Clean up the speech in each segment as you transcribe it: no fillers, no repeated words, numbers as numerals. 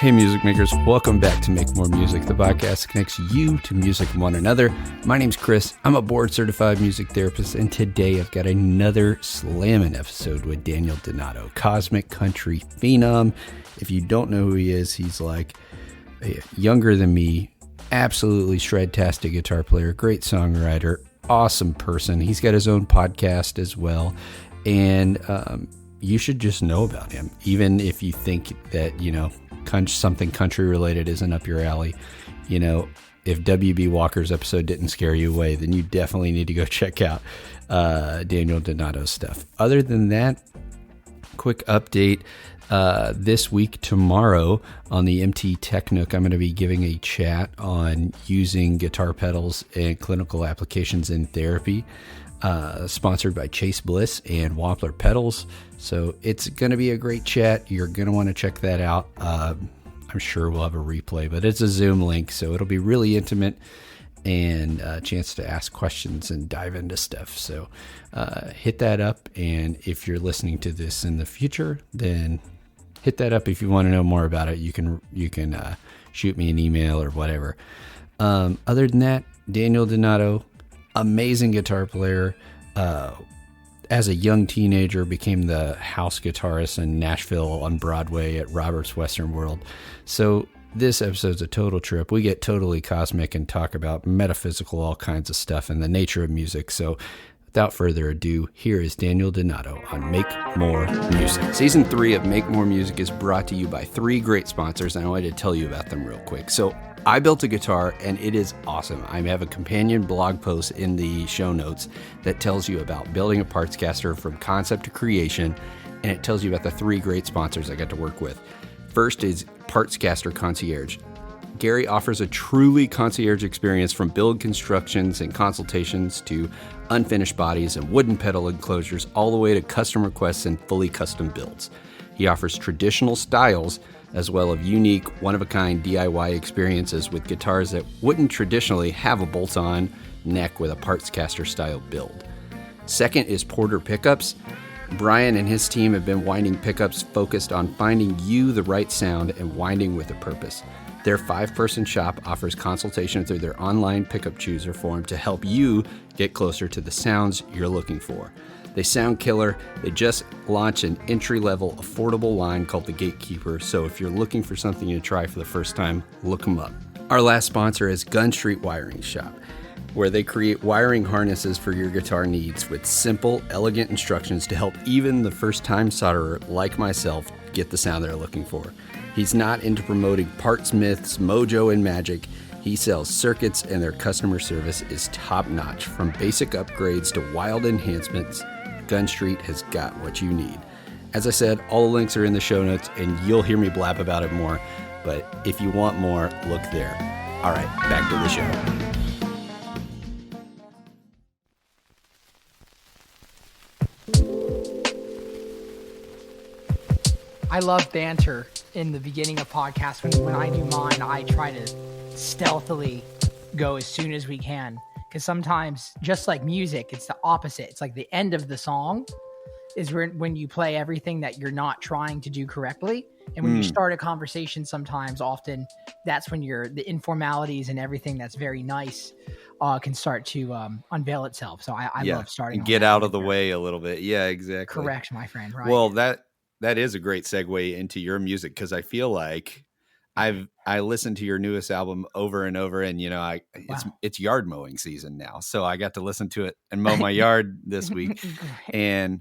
Hey music makers, welcome back to Make More Music, the podcast that connects you to music and one another. My name's Chris, I'm a board certified music therapist, and today I've got another slamming episode with Daniel Donato, cosmic country phenom. If you don't know who he is, he's like younger than me, absolutely shred-tastic guitar player, great songwriter, awesome person. He's got his own podcast as well, and you should just know about him, even if you think that, something country related isn't up your alley. If WB Walker's episode didn't scare you away, then you definitely need to go check out Daniel Donato's stuff. Other than that, quick update. This week, tomorrow, on the MT Tech Nook, I'm going to be giving a chat on using guitar pedals and clinical applications in therapy, sponsored by Chase Bliss and Wampler Pedals. So it's going to be a great chat. You're going to want to check that out. I'm sure we'll have a replay, but it's a Zoom link, so it'll be really intimate and a chance to ask questions and dive into stuff. So hit that up, and if you're listening to this in the future, then hit that up. If you want to know more about it, you can shoot me an email or whatever. Other than that, Daniel Donato, amazing guitar player. As a young teenager, became the house guitarist in Nashville on Broadway at Robert's Western World. So this episode's a total trip. We get totally cosmic and talk about metaphysical, all kinds of stuff, and the nature of music. So without further ado, here is Daniel Donato on Make More Music. Season 3 of Make More Music is brought to you by 3 great sponsors, and I wanted to tell you about them real quick. So I built a guitar, and it is awesome. I have a companion blog post in the show notes that tells you about building a Partscaster from concept to creation, and it tells you about the 3 great sponsors I got to work with. First is Partscaster Concierge. Gary offers a truly concierge experience, from build constructions and consultations to unfinished bodies and wooden pedal enclosures, all the way to custom requests and fully custom builds. He offers traditional styles as well as unique, one-of-a-kind DIY experiences with guitars that wouldn't traditionally have a bolt-on neck with a Partscaster-style build. Second is Porter Pickups. Brian and his team have been winding pickups focused on finding you the right sound and winding with a purpose. Their 5-person shop offers consultation through their online pickup chooser form to help you get closer to the sounds you're looking for. They sound killer. They just launched an entry-level, affordable line called the Gatekeeper, so if you're looking for something to try for the first time, look them up. Our last sponsor is Gun Street Wiring Shop, where they create wiring harnesses for your guitar needs with simple, elegant instructions to help even the first-time solderer like myself get the sound they're looking for. He's not into promoting parts myths, mojo, and magic. He sells circuits, and their customer service is top-notch. From basic upgrades to wild enhancements, Gun Street has got what you need. As I said, all the links are in the show notes, and you'll hear me blab about it more. But if you want more, look there. All right, back to the show. I love banter in the beginning of podcasts. When I do mine, I try to stealthily go as soon as we can. Because sometimes, just like music, it's the opposite. It's like the end of the song is when you play everything that you're not trying to do correctly. And when you start a conversation, sometimes, often, that's when the informalities and everything that's very nice can start to unveil itself. So I love starting. And get out of the way a little bit. Yeah, exactly. Correct, my friend. Right. Well, that is a great segue into your music, because I feel like I listened to your newest album over and over, and it's yard mowing season now, so I got to listen to it and mow my yard this week, and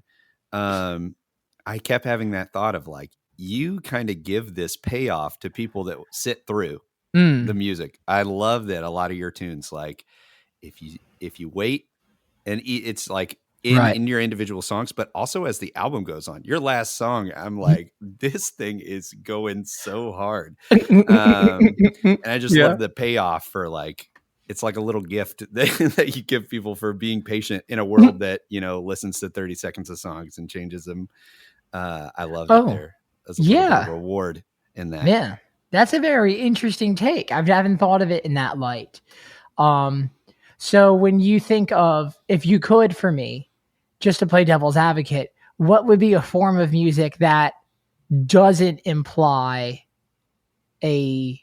I kept having that thought of like, you kind of give this payoff to people that sit through the music. I love that a lot of your tunes, like if you wait, and it's like in your individual songs, but also as the album goes on. Your last song, I'm like, this thing is going so hard. And I just love the payoff for like, it's like a little gift that you give people for being patient in a world that, listens to 30 seconds of songs and changes them. I love it there. As a little bit of reward in that. Yeah. That's a very interesting take. I haven't thought of it in that light. So when you think of, if you could, for me, just to play devil's advocate, what would be a form of music that doesn't imply a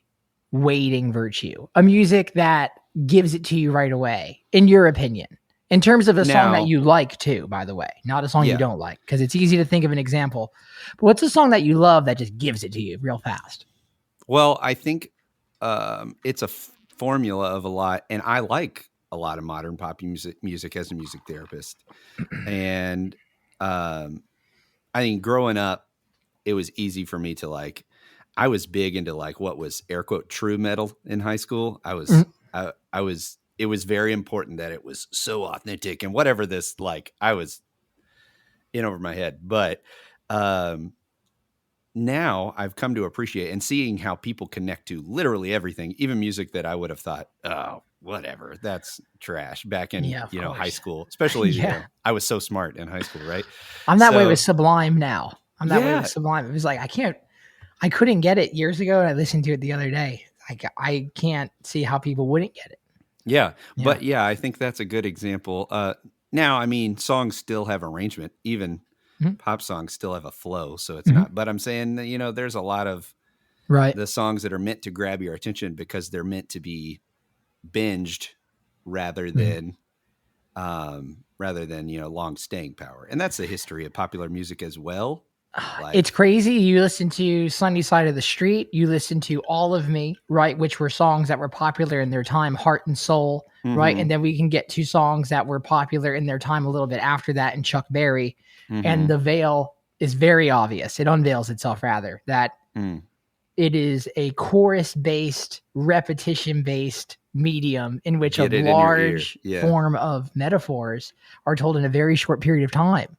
waiting virtue, a music that gives it to you right away, in your opinion? In terms of a song that Now, you like too, by the way, not a song you yeah. don't like, because it's easy to think of an example. But what's a song that you love that just gives it to you real fast? Well, I think it's a formula of a lot, and I like a lot of modern pop music as a music therapist. And um, I think growing up, it was easy for me to like. I was big into like what was air quote true metal in high school. I was. It was very important that it was so authentic and whatever this like. I was in over my head, but um, now I've come to appreciate and seeing how people connect to literally everything, even music that I would have thought, oh, whatever, that's trash back in, Yeah, of high course. school, especially, Yeah. I was so smart in high school, right? I'm that way with So, Sublime now. I'm that way with yeah, Sublime. It was like I couldn't get it years ago, and I listened to it the other day. I can't see how people wouldn't get it. yeah. Yeah. But yeah, I think that's a good example. Now, I mean, songs still have arrangement, even Mhm. pop songs still have a flow. So it's Mhm. not, but I'm saying that, there's a lot of Right. the songs that are meant to grab your attention because they're meant to be binged rather Mhm. than long staying power. And that's the history of popular music as well. It's Like, crazy. You listen to Sunny Side of the Street, you listen to All of Me, right? Which were songs that were popular in their time, Heart and Soul, right? mm-hmm, And then we can get to songs that were popular in their time a little bit after that in Chuck Berry. And mm-hmm, the veil is very obvious. It unveils itself rather that mm, it is a chorus based, repetition based medium in which a get it in your ear. large Yeah. form of metaphors are told in a very short period of time.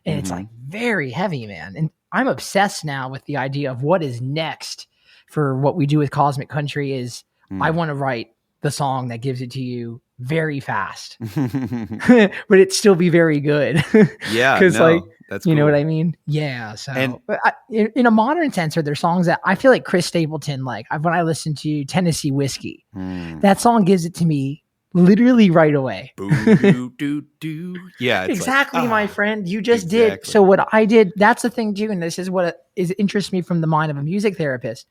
And it's Mm-hmm. like very heavy, man. And I'm obsessed now with the idea of what is next for what we do with Cosmic Country is I Mm. want to write the song that gives it to you very fast, but it still be very good. Yeah, Cause like, no, that's you know what cool. I mean? Yeah. And So but in a modern sense, are there songs that I feel like Chris Stapleton, when I listen to Tennessee Whiskey, mm, that song gives it to me literally right away. boo doo doo doo. Yeah, it's like, Exactly, my friend. You just did. So exactly. what I did, that's the thing too, and this is what is interests me from the mind of a music therapist,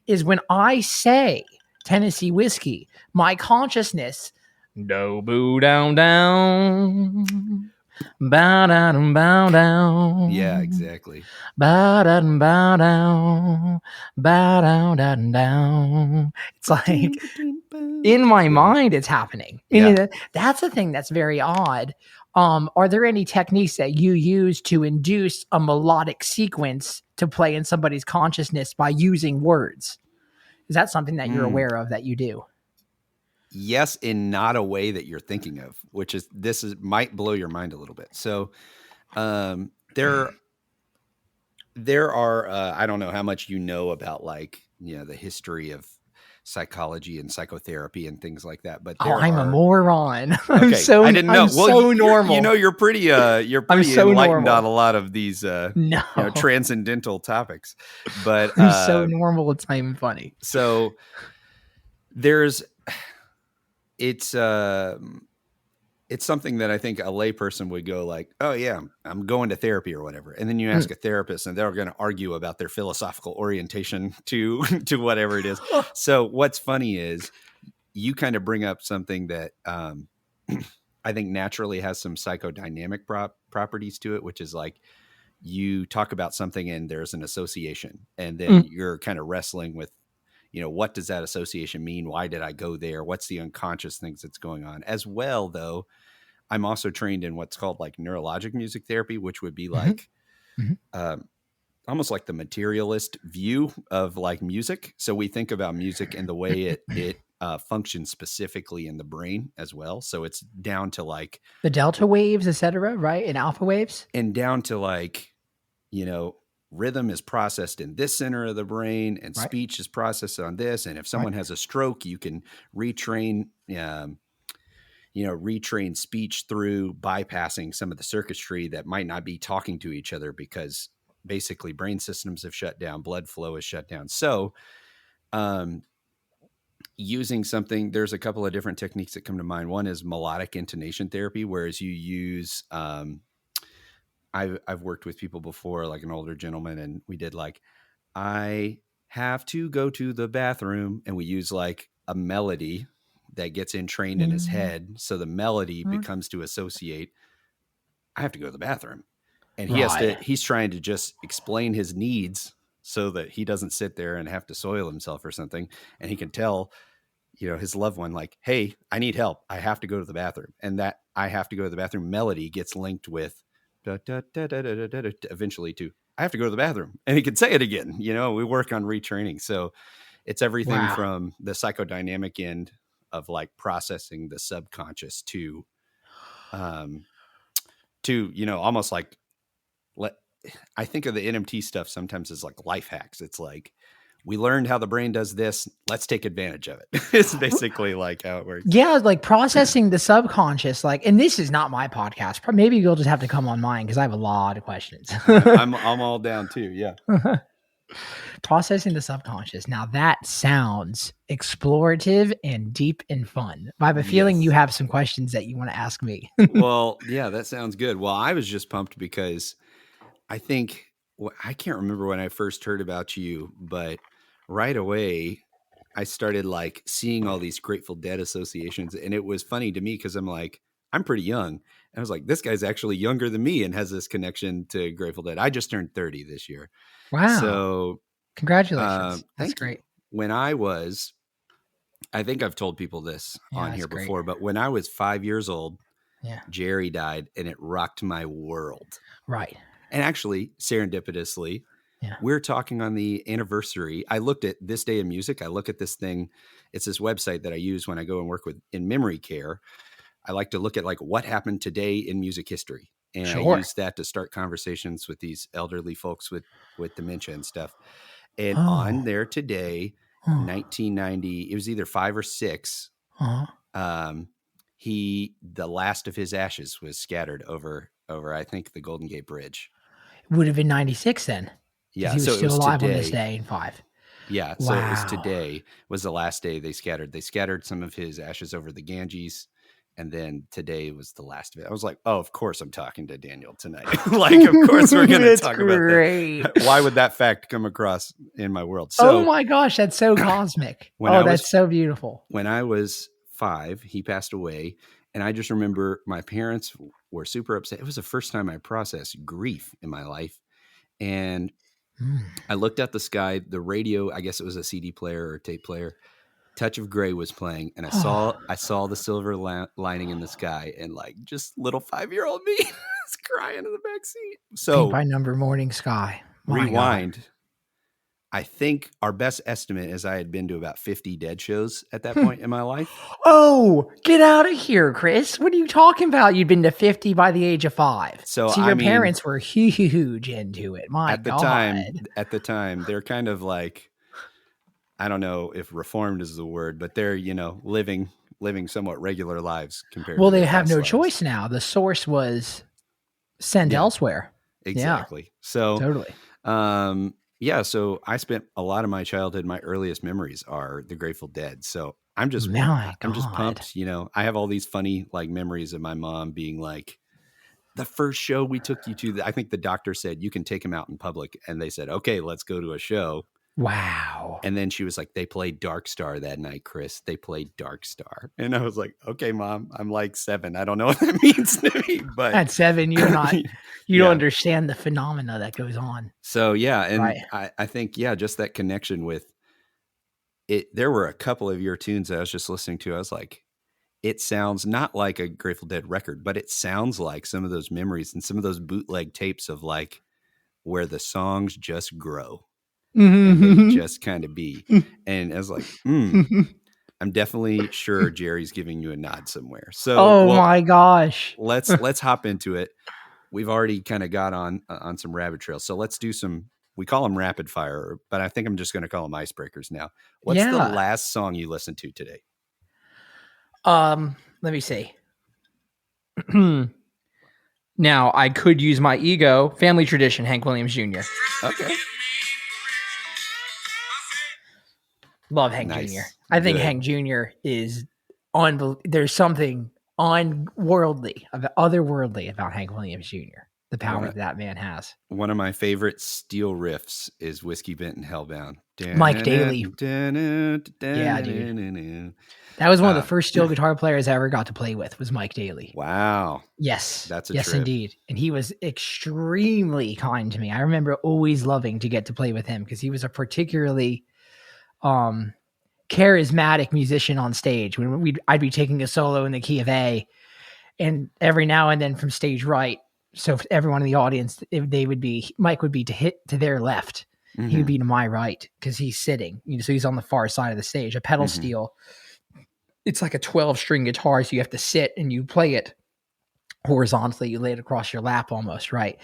is when I say Tennessee Whiskey, my consciousness, do boo down down, bow down bow Yeah, down, exactly. bow down bow down, bow down down down. It's like Ba-doom, ba-doom. in my Yeah. mind it's happening. Yeah. That's a thing that's very odd. Are there any techniques that you use to induce a melodic sequence to play in somebody's consciousness by using words? Is that something that you're Mm. aware of that you do? Yes, in not a way that you're thinking of, which is might blow your mind a little bit. So, um, there are I don't know how much you know about like the history of psychology and psychotherapy and things like that, but Oh, there I'm a are moron. okay. I didn't know. I'm Well, so you're normal. you're I'm pretty so enlightened on normal. a lot of these No, transcendental topics, but I'm so normal. It's not even funny. so there's it's it's something that I think a layperson would go like, oh yeah, I'm going to therapy or whatever. And then you Mm. ask a therapist and they're going to argue about their philosophical orientation to, to whatever it is. So what's funny is you kind of bring up something that, I think naturally has some psychodynamic properties to it, which is like you talk about something and there's an association and then Mm. you're kind of wrestling with, what does that association mean? Why did I go there? What's the unconscious things that's going on as well, though? I'm also trained in what's called like neurologic music therapy, which would be Mhm. like Mhm. um, almost like the materialist view of like music. So we think about music and the way it functions specifically in the brain as well. So it's down to like The delta waves, etc., right? And alpha waves. down to like you know rhythm is processed in this center of the brain and Right. speech is processed on this. And if Right. someone has a stroke, you can retrain. Retrain speech through bypassing some of the circuitry that might not be talking to each other because basically brain systems have shut down, blood flow is shut down. So, um, using something, there's a couple of different techniques that come to mind. One is melodic intonation therapy, whereas you use, I've worked with people before, like an older gentleman, and we did like, I have to go to the bathroom, and we use like a melody that gets entrained in his head, so the melody becomes to associate, I have to go to the bathroom. And Right. he's trying to just explain his needs so that he doesn't sit there and have to soil himself or something. And he can tell, his loved one, like, hey, I need help. I have to go to the bathroom. And that I have to go to the bathroom melody gets linked with eventually to, I have to go to the bathroom. And he can say it again. We work on retraining. So it's everything Wow. from the psychodynamic end of like processing the subconscious to almost like, I think of the NMT stuff sometimes as like life hacks. It's like, we learned how the brain does this. Let's take advantage of it. It's basically like how it works. Yeah, like processing the subconscious, and this is not my podcast. Maybe you'll just have to come on mine because I have a lot of questions. I'm all down too. Yeah. Processing the subconscious. Now that sounds explorative and deep and fun. I have a feeling you have some questions that you want to ask me. Well, yeah, that sounds good. Well, I was just pumped because I think, I can't remember when I first heard about you, but right away I started like seeing all these Grateful Dead associations. And it was funny to me because I'm like, I'm pretty young. And I was like, this guy's actually younger than me and has this connection to Grateful Dead. I just turned 30 this year. Wow. So congratulations. That's great. When I think I've told people this on here before, but when I was 5 years old, Jerry died and it rocked my world. Right. And actually, serendipitously, we're talking on the anniversary. I looked at This Day in Music. I look at this thing. It's this website that I use when I go and work in memory care. I like to look at like what happened today in music history. And I use that to start conversations with these elderly folks with dementia and stuff. And on there today, 1990, it was either 5 or 6. The last of his ashes was scattered over, I think, the Golden Gate Bridge. Would have been 96 then. Yeah, he was still alive on this day in 5. Yeah, so it was today was the last day they scattered. They scattered some of his ashes over the Ganges, and then today was the last of it. I was like, oh, of course I'm talking to Daniel tonight. Like, of course we're going to talk about that. Why would that fact come across in my world? So, oh my gosh, that's so cosmic. That's so beautiful. When I was 5, he passed away. And I just remember my parents were super upset. It was the first time I processed grief in my life. And I looked at the sky, the radio, I guess it was a CD player or tape player. Touch of Grey was playing, and I saw the silver lining in the sky, and like just little 5-year-old me was crying in the back seat. So Paint by Number, Morning Sky. Rewind. I think our best estimate is I had been to about 50 Dead shows at that point in my life. Oh, get out of here, Chris. What are you talking about? You'd been to 50 by the age of 5. So your parents were huge into it. My God. At the time, they're kind of like, I don't know if reformed is the word, but they're, living somewhat regular lives compared to they have no choice now. The source was sent elsewhere. Exactly. Yeah. So totally. So I spent a lot of my childhood, my earliest memories are the Grateful Dead. So I'm just pumped. I have all these funny like memories of my mom being like, the first show we took you to, I think the doctor said, you can take him out in public. And they said, okay, let's go to a show. Wow. And then she was like, they played Dark Star that night, Chris. They played Dark Star. And I was like, okay, Mom, I'm like 7. I don't know what that means to me. But at 7, you're not, you don't understand the phenomena that goes on. So, yeah. And I think, just that connection with it. There were a couple of your tunes that I was just listening to. I was like, it sounds not like a Grateful Dead record, but it sounds like some of those memories and some of those bootleg tapes of like where the songs just grow. And they just kind of be. And I was like, I'm definitely sure Jerry's giving you a nod somewhere. So, my gosh, let's hop into it. We've already kind of got on some rabbit trails. So let's do some, we call them rapid fire, but I think I'm just going to call them icebreakers now. What's the last song you listened to today? Let me see. Now I could use my ego. Family Tradition, Hank Williams Jr. Okay. Love Hank Jr. I think Hank Jr. is there's something otherworldly about Hank Williams Jr. The power that man has. One of my favorite steel riffs is Whiskey Bent and Hellbound. Mike Daly. Yeah, dude. That was one of the first steel guitar players I ever got to play with was Mike Daly. Wow. Yes. That's a yes, trip. indeed. And he was extremely kind to me. I remember always loving to get to play with him because he was a particularly charismatic musician on stage. When I'd be taking a solo in the key of A, and every now and then from stage right. So everyone in the audience, Mike would be to their left. Mm-hmm. He would be to my right because he's sitting. So he's on the far side of the stage. A pedal steel. It's like a 12-string guitar, so you have to sit and you play it horizontally. You lay it across your lap almost, right?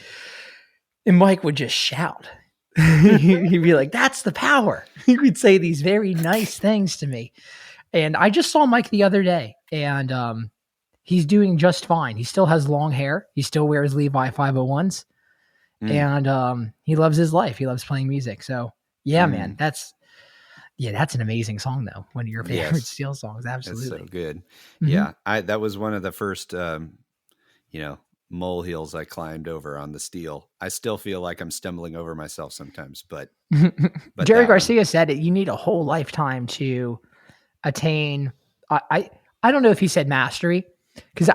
And Mike would just shout. He'd be like, "That's the power." He would say these very nice things to me. And I just saw Mike the other day, and he's doing just fine. He still has long hair. He still wears Levi 501s. And he loves his life. He loves playing music. So, yeah, man, that's an amazing song, though. One of your favorite steel songs. Absolutely. That's so good. Mm-hmm. Yeah. That was one of the first, molehills I climbed over on the steel. I still feel like I'm stumbling over myself sometimes, but Jerry Garcia said it. You need a whole lifetime to attain. I don't know if he said mastery, because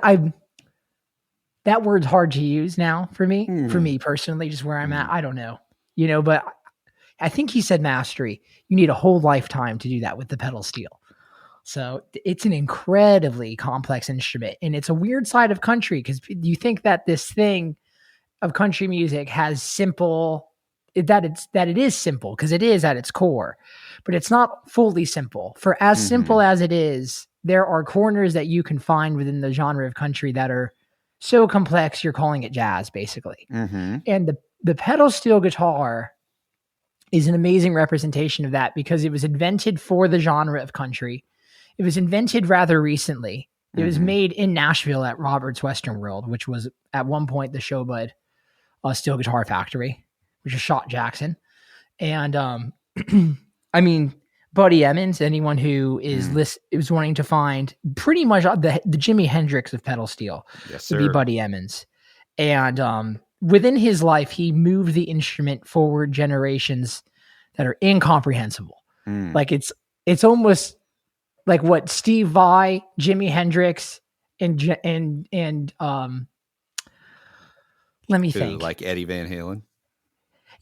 that word's hard to use now for me personally, just where I'm at. I don't know, but I think he said mastery. You need a whole lifetime to do that with the pedal steel. So it's an incredibly complex instrument, and it's a weird side of country because you think that this thing of country music has that it is simple, because it is at its core, but it's not fully simple. For as simple as it is, there are corners that you can find within the genre of country that are so complex you're calling it jazz, basically. And the pedal steel guitar is an amazing representation of that, because it was invented for the genre of country. It was invented rather recently. It was made in Nashville at Robert's Western World, which was at one point the Showbud Steel Guitar Factory, which is Shot Jackson. And I mean, Buddy Emmons, anyone who is wanting to find pretty much the Jimi Hendrix of pedal steel, would be Buddy Emmons. And within his life, he moved the instrument forward generations that are incomprehensible. Like it's almost like what Steve Vai, Jimi Hendrix, and let me think. Like Eddie Van Halen?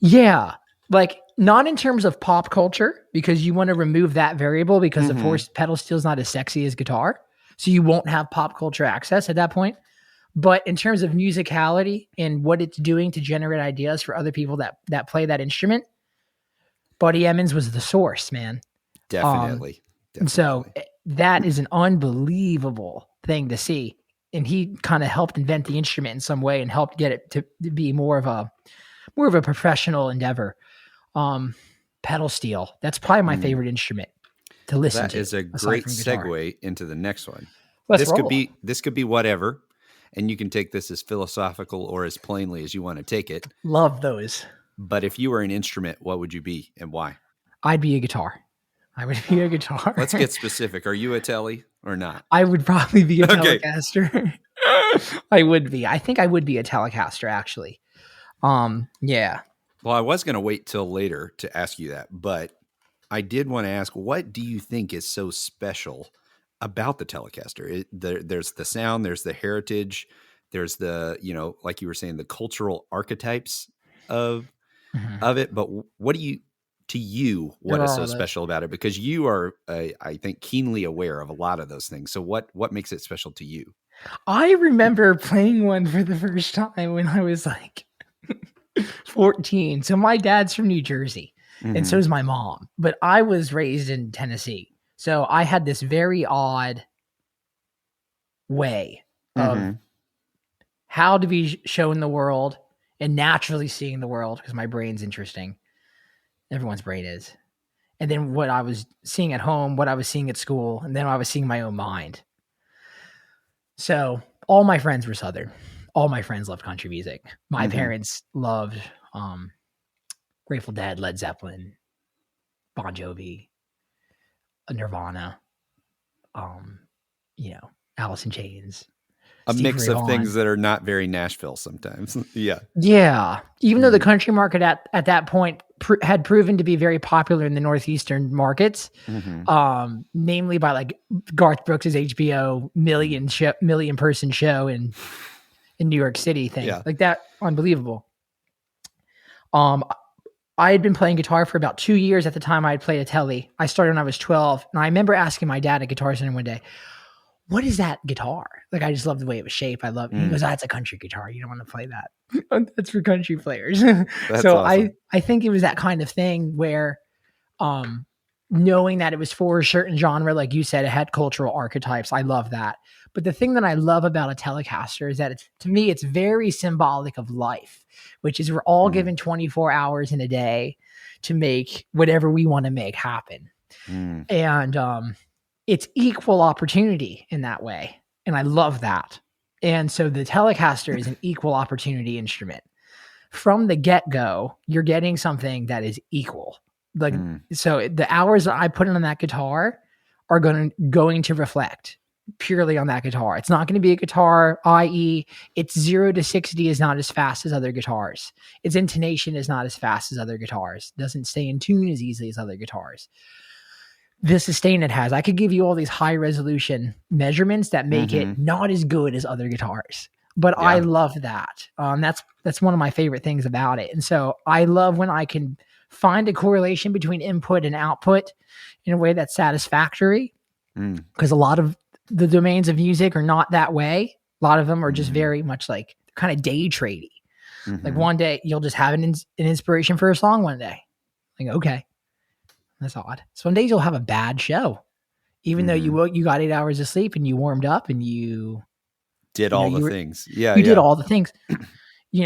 Yeah. Like, not in terms of pop culture, because you want to remove that variable, because of course pedal steel is not as sexy as guitar. So you won't have pop culture access at that point. But in terms of musicality and what it's doing to generate ideas for other people that play that instrument, Buddy Emmons was the source, man. Definitely. So that is an unbelievable thing to see. And he kind of helped invent the instrument in some way and helped get it to be more of a professional endeavor. Pedal steel. That's probably my favorite instrument to listen to. That is a great segue into the next one. This could be whatever, and you can take this as philosophical or as plainly as you want to take it. Love those. But if you were an instrument, what would you be and why? I'd be a guitar. I would be a guitar. Let's get specific. Are you a Tele or not? I would probably be a Telecaster. I would be. I think I would be a Telecaster, actually. Yeah. Well, I was going to wait till later to ask you that, but I did want to ask, what do you think is so special about the Telecaster? There's the sound, there's the heritage, there's the, like you were saying, the cultural archetypes of it. But what is so special about it? Because you are, I think, keenly aware of a lot of those things. So what makes it special to you? I remember playing one for the first time when I was like 14. So my dad's from New Jersey, and so is my mom. But I was raised in Tennessee. So I had this very odd way of how to be shown the world and naturally seeing the world, because my brain's interesting. Everyone's brain is. And then what I was seeing at home, what I was seeing at school, and then I was seeing my own mind. So all my friends were Southern. All my friends loved country music. My parents loved Grateful Dead, Led Zeppelin, Bon Jovi, Nirvana, Alice in Chains. A mix of things that are not very Nashville sometimes. Yeah. Yeah. Even though the country market at that point had proven to be very popular in the Northeastern markets, namely by like Garth Brooks's HBO million person show in New York City thing. Yeah. Like that. Unbelievable. I had been playing guitar for about 2 years at the time I had played a Tele. I started when I was 12. And I remember asking my dad at Guitar Center one day, what is that guitar? Like, I just love the way it was shaped. I love it. He goes, that's a country guitar. You don't want to play that. That's for country players. So awesome. I think it was that kind of thing where, knowing that it was for a certain genre, like you said, it had cultural archetypes. I love that. But the thing that I love about a Telecaster is that to me, it's very symbolic of life, which is we're all given 24 hours in a day to make whatever we want to make happen. And, it's equal opportunity in that way. And I love that. And so the Telecaster is an equal opportunity instrument. From the get-go, you're getting something that is equal. Like, so the hours that I put in on that guitar are going to reflect purely on that guitar. It's not going to be a guitar, i.e. its 0 to 60 is not as fast as other guitars. Its intonation is not as fast as other guitars. It doesn't stay in tune as easily as other guitars. The sustain it has. I could give you all these high resolution measurements that make it not as good as other guitars, but I love that. That's one of my favorite things about it. And so I love when I can find a correlation between input and output in a way that's satisfactory, because a lot of the domains of music are not that way. A lot of them are just very much like kind of day tradey. Like one day you'll just have an inspiration for a song one day. Like, okay. That's odd. Some days you'll have a bad show, even though you got 8 hours of sleep and you warmed up and you did all the things. Yeah, you did all the things.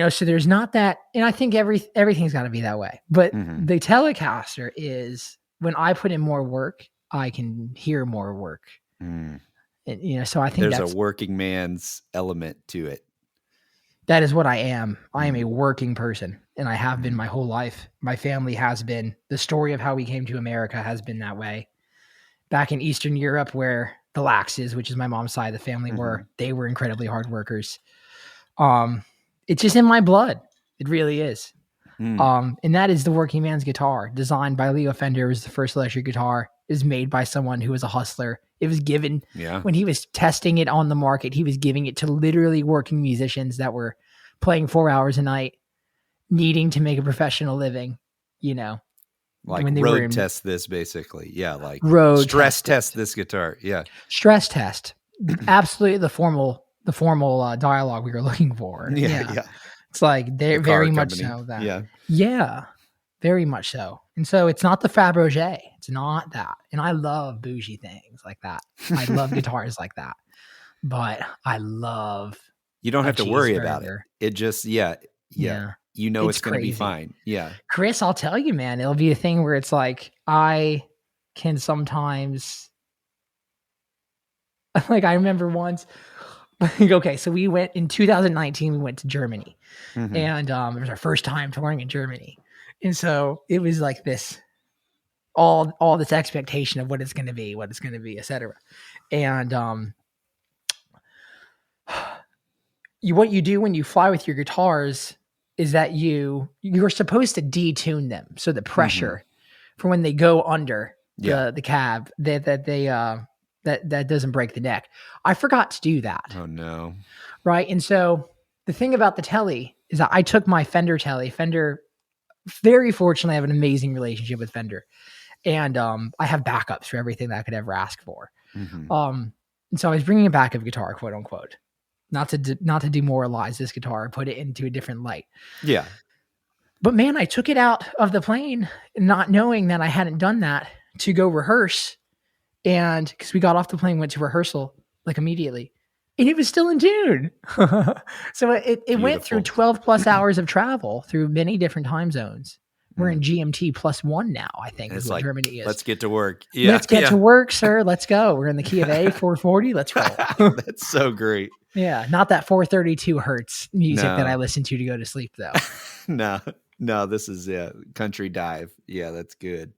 So there's not that, and I think everything's got to be that way. But the Telecaster is, when I put in more work, I can hear more work. And, so I think there's a working man's element to it. That is what I am. I am a working person, and I have been my whole life. My family has been. The story of how we came to America has been that way. Back in Eastern Europe, where the Laxes, which is my mom's side of the family, they were incredibly hard workers. It's just in my blood. It really is. And that is the working man's guitar, designed by Leo Fender. It was the first electric guitar. It was made by someone who was a hustler. It was given when he was testing it on the market. He was giving it to literally working musicians that were playing 4 hours a night, needing to make a professional living. Like when they road test this, basically. Yeah, like road stress test this guitar. Yeah, stress test. Absolutely, the formal dialogue we were looking for. Yeah. It's like they're very much so that. Yeah, very much so. And so it's not the Fabergé. It's not that. And I love bougie things like that. I love guitars like that. But I love. You don't have to worry about it. It just, it's going to be fine. Yeah. Chris, I'll tell you, man, it'll be a thing where it's like, I can sometimes, like, I remember once, okay, so we went in 2019, we went to Germany, and it was our first time touring in Germany. And so it was like this, all this expectation of what it's going to be, et cetera. And what you do when you fly with your guitars is that you're supposed to detune them, so the pressure for when they go under the cab that doesn't break the neck. I forgot to do that. Oh no! Right, and so the thing about the Tele is that I took my Fender Tele. Fender, very fortunately, I have an amazing relationship with Fender, and I have backups for everything that I could ever ask for. And so I was bringing a backup guitar, quote unquote. Not to demoralize this guitar, put it into a different light. Yeah. But man, I took it out of the plane not knowing that I hadn't done that to go rehearse. And because we got off the plane, went to rehearsal like immediately. And it was still in tune. So it went through 12 plus hours of travel through many different time zones. We're in GMT +1 now, I think, is what Germany is. Let's get to work. Yeah, let's get to work, sir. Let's go. We're in the key of A, 440. Let's roll. That's so great. Yeah, not that 432 hertz music that I listen to go to sleep, though. No, this is country dive. Yeah, that's good.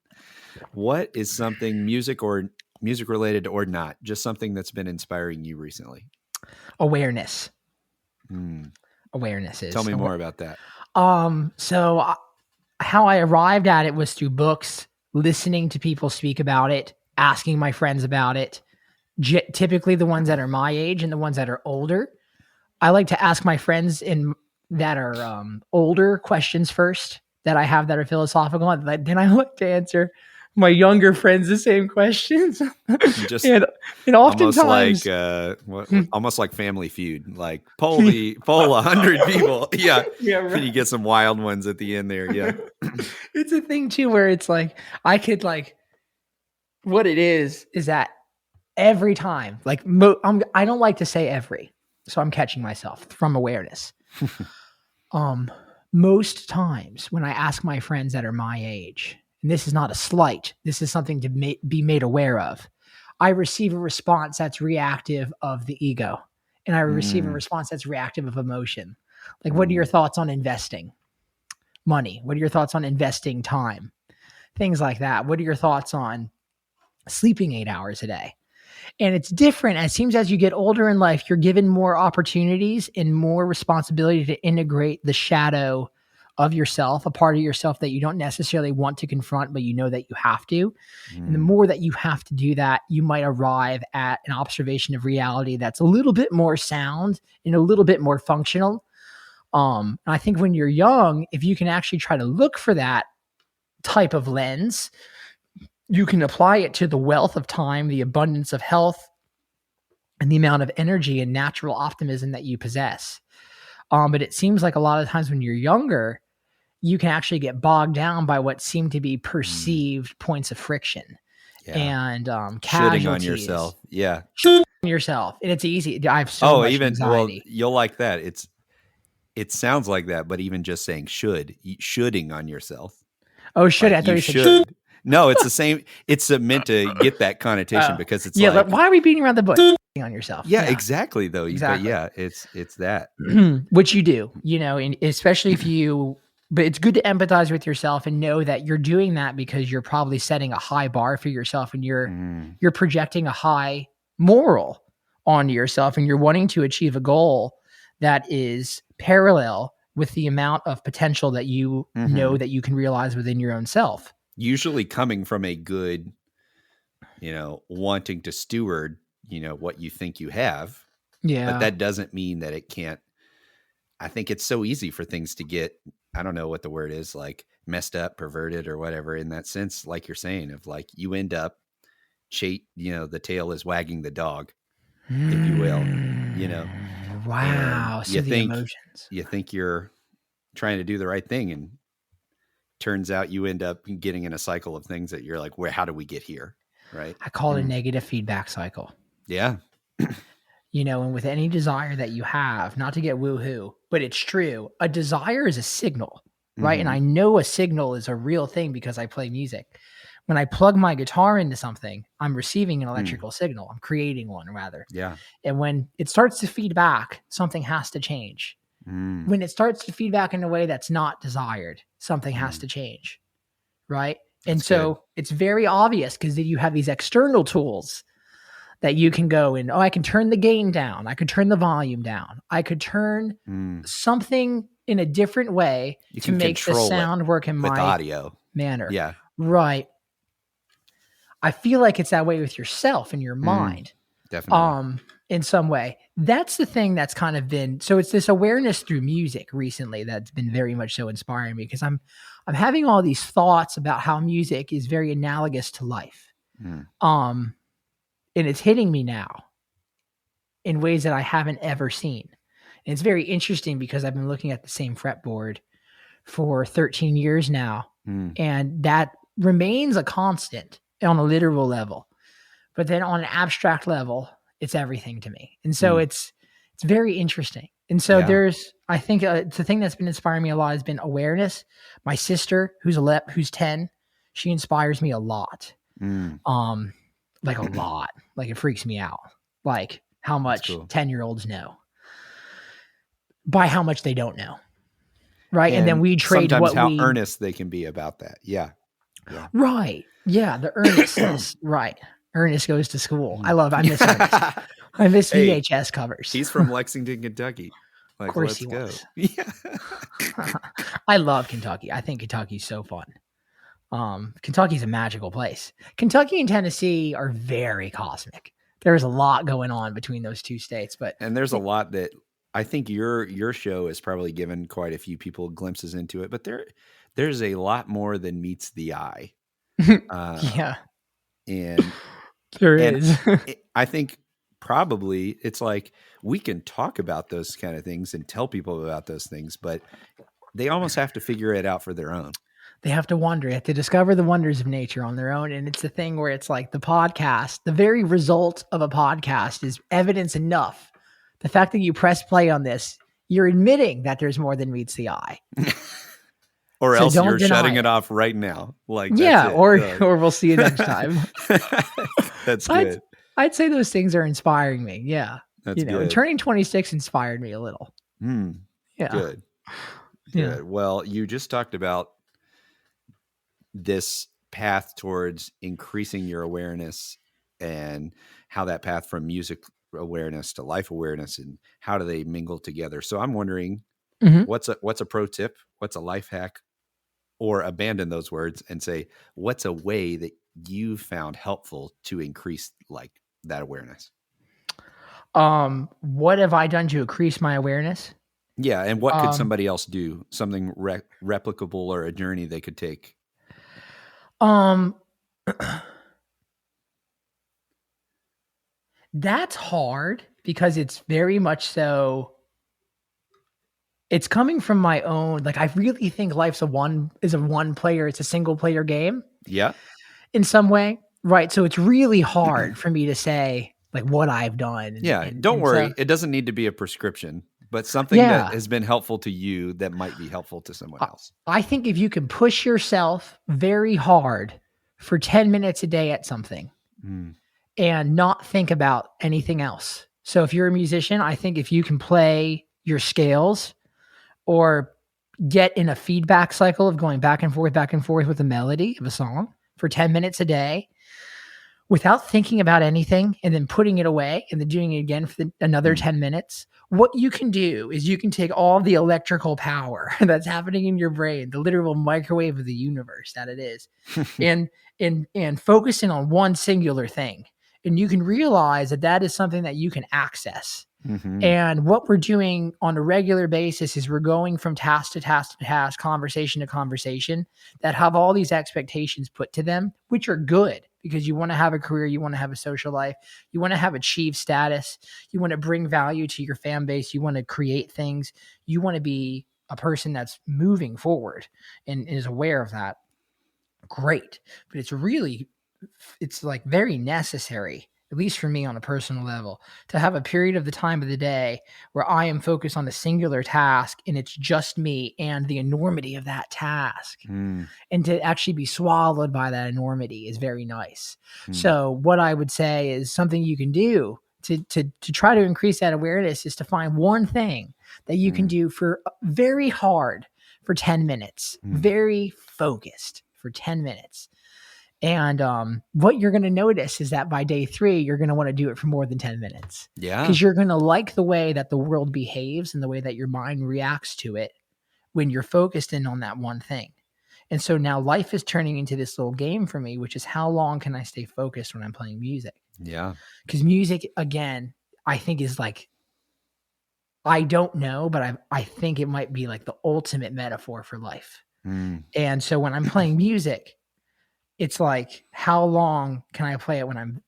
What is something music related or not, just something that's been inspiring you recently? Awareness. Awareness is. Tell me more about that. So how I arrived at it was through books, listening to people speak about it, asking my friends about it. Typically the ones that are my age and the ones that are older. I like to ask my friends that are older questions first that I have that are philosophical, and then I like to answer my younger friends the same questions. Just and oftentimes, almost like Family Feud, like poll 100 people. Yeah. yeah, right. And you get some wild ones at the end there. Yeah. It's a thing too where it's like I could like what it is that every time like I don't like to say every, so I'm catching myself from awareness. Most times when I ask my friends that are my age, and this is not a slight, this is something to be made aware of, I receive a response that's reactive of the ego, and I receive a response that's reactive of emotion. Like, what are your thoughts on investing money? What are your thoughts on investing time? Things like that. What are your thoughts on sleeping 8 hours a day? And it's different. It seems as you get older in life, you're given more opportunities and more responsibility to integrate the shadow of yourself, a part of yourself that you don't necessarily want to confront, but you know that you have to. And the more that you have to do that, you might arrive at an observation of reality that's a little bit more sound and a little bit more functional. And I think when you're young, if you can actually try to look for that type of lens, you can apply it to the wealth of time, the abundance of health, and the amount of energy and natural optimism that you possess. But it seems like a lot of times when you're younger, you can actually get bogged down by what seem to be perceived points of friction and casualties. Shitting on yourself. Yeah. Shitting on yourself. And it's easy. I have so much anxiety. Well, you'll like that. It sounds like that, but even just saying shoulding on yourself. Oh, should. Like I thought you said. No, it's the same. It's meant to get that connotation because it's like, why are we beating around the bush on yourself? Yeah, exactly. Though, exactly. But yeah, it's that which you do, and especially if you. But it's good to empathize with yourself and know that you're doing that because you're probably setting a high bar for yourself, and you're projecting a high moral onto yourself, and you're wanting to achieve a goal that is parallel with the amount of potential that you know that you can realize within your own self. Usually coming from a good, wanting to steward, what you think you have. Yeah. But that doesn't mean that it can't. I think it's so easy for things to get, I don't know what the word is, like messed up, perverted or whatever in that sense, like you're saying, of like you end up, the tail is wagging the dog, if you will, Wow. So the emotions. You think you're trying to do the right thing, and turns out you end up getting in a cycle of things that you're like, how do we get here? Right. I call it a negative feedback cycle. Yeah. And with any desire that you have, not to get woohoo, but it's true. A desire is a signal, right? And I know a signal is a real thing because I play music. When I plug my guitar into something, I'm receiving an electrical signal. I'm creating one rather. Yeah. And when it starts to feed back, something has to change. When it starts to feed back in a way that's not desired, something has to change, right? And so it's very obvious because then you have these external tools that you can go and, I can turn the gain down. I could turn the volume down. I could turn something in a different way to make the sound work in my audio manner. Yeah. Right. I feel like it's that way with yourself and your mind. Definitely. In some way. That's the thing that's kind of been, so it's this awareness through music recently that's been very much so inspiring me, because I'm having all these thoughts about how music is very analogous to life. And it's hitting me now in ways that I haven't ever seen. And it's very interesting because I've been looking at the same fretboard for 13 years now. And that remains a constant on a literal level. But then on an abstract level, it's everything to me. And so it's very interesting. And so I think the thing that's been inspiring me a lot has been awareness. My sister, who's 10, she inspires me a lot. Like a lot. Like it freaks me out. Like how much 10-year-olds know by how much they don't know. Right. And then we trade sometimes how earnest they can be about that. Yeah. Right. Yeah. The earnestness. Right. Ernest goes to school. I miss Ernest. I miss VHS covers. He's from Lexington, Kentucky. Like, course let's he go. was. Yeah. I love Kentucky. I think Kentucky's so fun. Kentucky's a magical place. Kentucky and Tennessee are very cosmic. There's a lot going on between those two states, but And there's a lot that I think your show has probably given quite a few people glimpses into it, but there's a lot more than meets the eye. yeah, And there and is. I think probably it's like we can talk about those kind of things and tell people about those things, but they almost have to figure it out for their own. They have to wonder, they have to discover the wonders of nature on their own. And it's the thing where it's like the podcast, the very result of a podcast is evidence enough. The fact that you press play on this, you're admitting that there's more than meets the eye. Or So else don't you're deny shutting it. it off right now. Like, Yeah, that's it. or we'll see you next time. That's So good. I'd say those things are inspiring me. Yeah. That's good. Turning 26 inspired me a little. Yeah. Good. Yeah. Good. Well, you just talked about this path towards increasing your awareness and how that path from music awareness to life awareness and how do they mingle together. So I'm wondering, what's a pro tip? What's a life hack? Or abandon those words and say, what's a way that you found helpful to increase like that awareness? What have I done to increase my awareness? Yeah. And what could somebody else do? Something replicable or a journey they could take? That's hard because it's very much so. It's coming from my own. Like, I really think life's it's a single player game. Yeah. In some way. Right. So it's really hard for me to say like what I've done. Don't worry. So, it doesn't need to be a prescription, but something that has been helpful to you that might be helpful to someone else. I think if you can push yourself very hard for 10 minutes a day at something and not think about anything else. So if you're a musician, I think if you can play your scales or get in a feedback cycle of going back and forth with the melody of a song for 10 minutes a day without thinking about anything and then putting it away and then doing it again for another 10 minutes, what you can do is you can take all the electrical power that's happening in your brain, the literal microwave of the universe that it is, and focus in on one singular thing. And you can realize that that is something that you can access. And what we're doing on a regular basis is we're going from task to task to task, conversation to conversation that have all these expectations put to them, which are good because you want to have a career, you want to have a social life, you want to have achieved status, you want to bring value to your fan base, you want to create things, you want to be a person that's moving forward and is aware of that. Great. But it's like very necessary, at least for me on a personal level, to have a period of the time of the day where I am focused on a singular task and it's just me and the enormity of that task. And to actually be swallowed by that enormity is very nice. So what I would say is something you can do to try to increase that awareness is to find one thing that you can do for very hard for 10 minutes, very focused for 10 minutes. And what you're going to notice is that by day 3, you're going to want to do it for more than 10 minutes. Yeah. Because you're going to like the way that the world behaves and the way that your mind reacts to it when you're focused in on that one thing. And so now life is turning into this little game for me, which is how long can I stay focused when I'm playing music? Yeah. Because music, again, I think is like, I don't know, but I think it might be like the ultimate metaphor for life. And so when I'm playing music, it's like, how long can I play it when I'm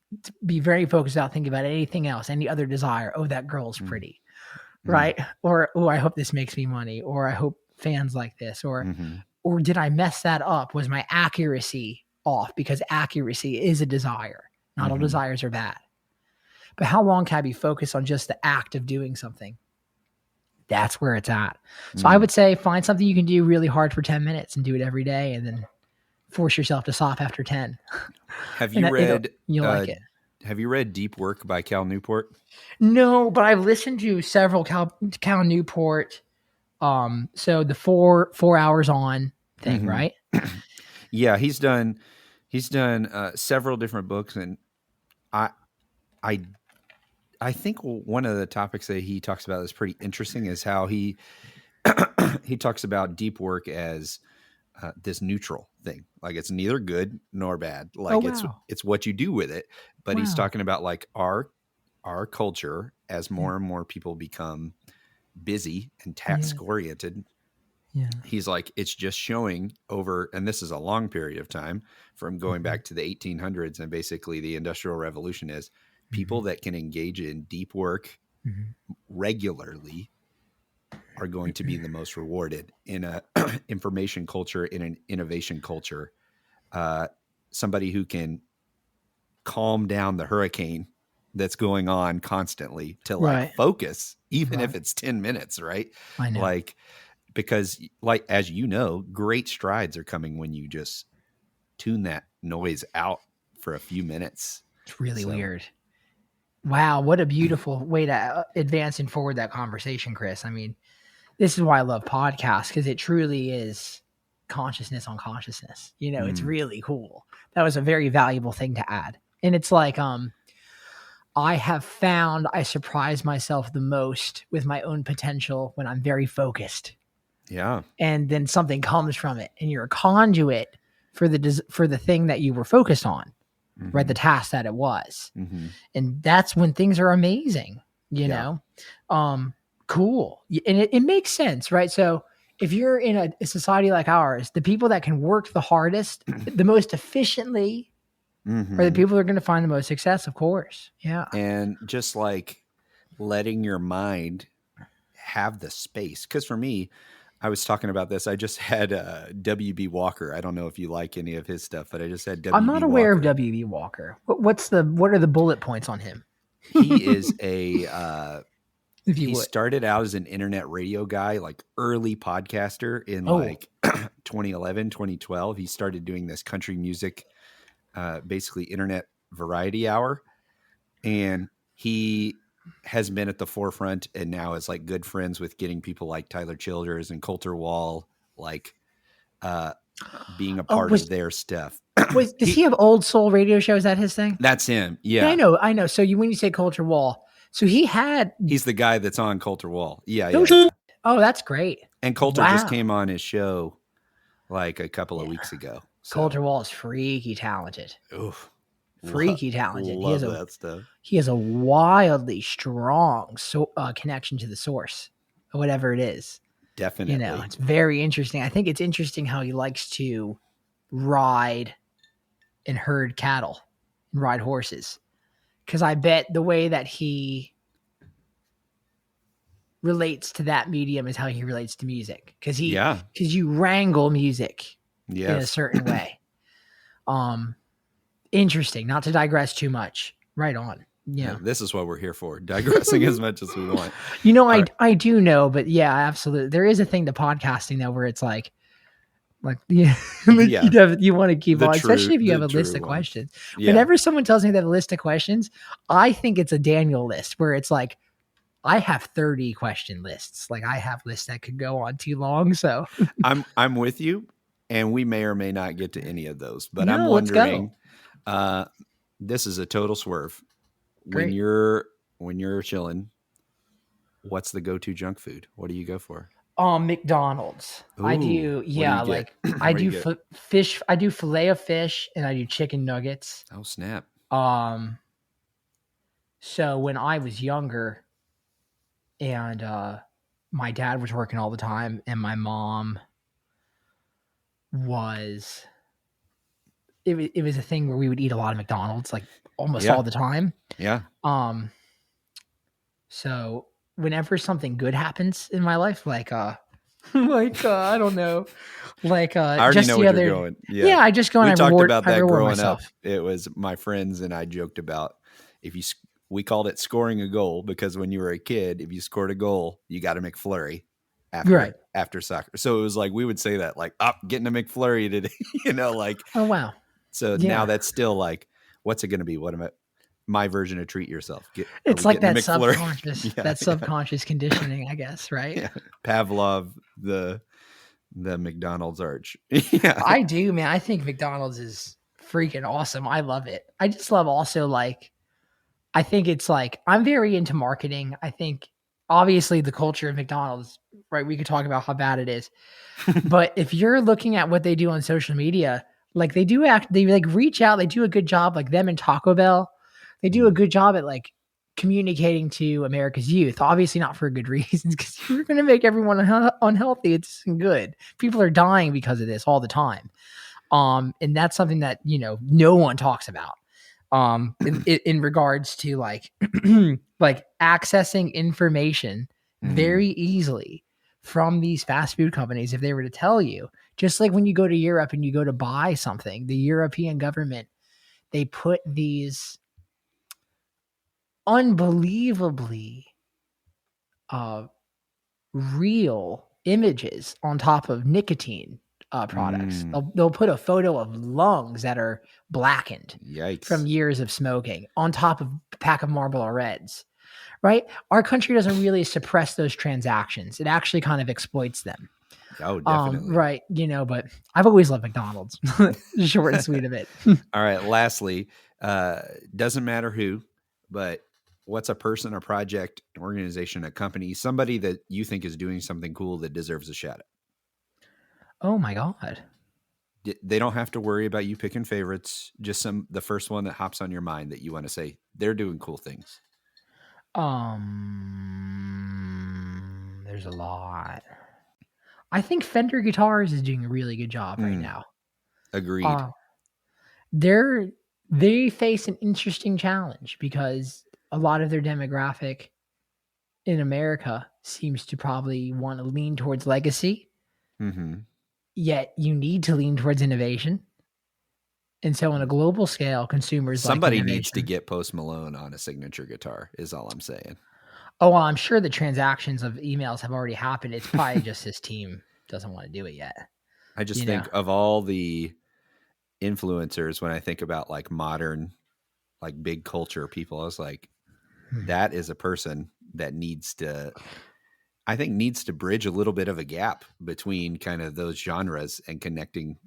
be very focused out thinking about anything else, any other desire? Oh, that girl's pretty, right? Or, oh, I hope this makes me money, or I hope fans like this, or did I mess that up? Was my accuracy off? Because accuracy is a desire. Not all desires are bad. But how long can I be focused on just the act of doing something? That's where it's at. So I would say find something you can do really hard for 10 minutes and do it every day, and then force yourself to stop after 10. Have you read, you'll like it. Have you read Deep Work by Cal Newport? No, but I've listened to several Cal Newport. So the 4 hours on thing, right? Yeah, he's done several different books, and I I think one of the topics that he talks about is pretty interesting is how he he talks about deep work as this neutral thing. Like it's neither good nor bad. Oh, Like wow. it's what you do with it. But he's Wow. talking about like our culture as more and more people become busy and Yeah. task oriented. Yeah. He's like, it's just showing over, and this is a long period of time from going back to the 1800s and basically the Industrial Revolution is people that can engage in deep work regularly are going to be the most rewarded in a information culture, in an innovation culture. Somebody who can calm down the hurricane that's going on constantly to like Right. focus, even if Right. it's 10 minutes, right? I know. Like, because like, as you know, great strides are coming when you just tune that noise out for a few minutes. It's really weird. Wow. What a beautiful way to advance and forward that conversation, Chris. I mean, this is why I love podcasts, because it truly is consciousness on consciousness. It's really cool. That was a very valuable thing to add. And it's like, I have found I surprise myself the most with my own potential when I'm very focused. Yeah. And then something comes from it, and you're a conduit for the thing that you were focused on, right? The task that it was. And that's when things are amazing, cool. And it makes sense, right? So if you're in a society like ours, the people that can work the hardest, the most efficiently, are the people that are going to find the most success, of course. Yeah. And just like letting your mind have the space. Because for me, I was talking about this. I just had W.B. Walker. I don't know if you like any of his stuff, but I just had W.B. I'm not aware Walker. of W.B. Walker. What are the bullet points on him? He is a he would. started out as an internet radio guy, like early podcaster in like 2011, 2012. He started doing this country music, basically internet variety hour. And he has been at the forefront and now is like good friends with getting people like Tyler Childers and Coulter Wall, like being a part of their stuff. Does he have old soul radio show? Is that his thing? That's him. Yeah. I know. So when you say Coulter Wall, so he's the guy that's on Coulter Wall. Yeah. Oh, that's great. And Coulter just came on his show like a couple of weeks ago. So. Coulter Wall is freaky talented. Oof. Freaky talented. Love that stuff. He has a wildly strong connection to the source, whatever it is. Definitely. It's very interesting. I think it's interesting how he likes to ride and herd cattle and ride horses. Because I bet the way that he relates to that medium is how he relates to music. Because you wrangle music in a certain way. Interesting. Not to digress too much. Right on. Yeah. This is what we're here for. Digressing as much as we want. I do know, but yeah, absolutely. There is a thing to podcasting though, where it's like, you want to keep on, especially if you have a list of questions. Yeah. Whenever someone tells me they have a list of questions, I think it's a Daniel list where it's like, I have 30 question lists. Like I have lists that could go on too long. So I'm with you, and we may or may not get to any of those, but I'm wondering, this is a total swerve. Great. When you're chilling, what's the go-to junk food? What do you go for? McDonald's. Ooh, I do. Yeah. Like I do fish. I do filet of fish and I do chicken nuggets. Oh, snap. So when I was younger and, my dad was working all the time and my mom was, it was a thing where we would eat a lot of McDonald's, like almost all the time. Yeah. So whenever something good happens in my life, I don't know, I already just know where you're going. Yeah. I just go and I reward myself. It was my friends and I joked about we called it scoring a goal because when you were a kid, if you scored a goal, you got a McFlurry after soccer. So it was like, we would say that getting a McFlurry today, oh, wow. So now that's still like, what's it going to be? What am I? My version of treat yourself. It's like that subconscious conditioning, I guess, right? Yeah. Pavlov, the McDonald's arch. Yeah. I do, man. I think McDonald's is freaking awesome. I love it. I just love also I think it's like, I'm very into marketing. I think obviously the culture of McDonald's, right? We could talk about how bad it is. But if you're looking at what they do on social media, like they like reach out, they do a good job, like them and Taco Bell. They do a good job at like communicating to America's youth. Obviously not for good reasons, because you're going to make everyone unhealthy. It's good. People are dying because of this all the time. And that's something that, no one talks about. In regards to like like accessing information very easily from these fast food companies. If they were to tell you, just like when you go to Europe and you go to buy something, the European government, they put these unbelievably real images on top of nicotine products. They'll put a photo of lungs that are blackened from years of smoking on top of a pack of Marlboro Reds. Right? Our country doesn't really suppress those transactions. It actually kind of exploits them. Oh, definitely. Right. But I've always loved McDonald's. Short and sweet of it. All right. Lastly, doesn't matter who, but what's a person, a project, an organization, a company, somebody that you think is doing something cool that deserves a shout out? Oh my God. They don't have to worry about you picking favorites. Just the first one that hops on your mind that you want to say they're doing cool things. There's a lot. I think Fender Guitars is doing a really good job right now. Agreed. They face an interesting challenge because a lot of their demographic in America seems to probably want to lean towards legacy. Yet you need to lean towards innovation. And so on a global scale, consumers somebody needs to get Post Malone on a signature guitar is all I'm saying. Oh, well, I'm sure the transactions of emails have already happened. It's probably just his team doesn't want to do it yet. I just think of all the influencers, when I think about like modern, like big culture people, I was like, that is a person that needs to bridge a little bit of a gap between kind of those genres and connecting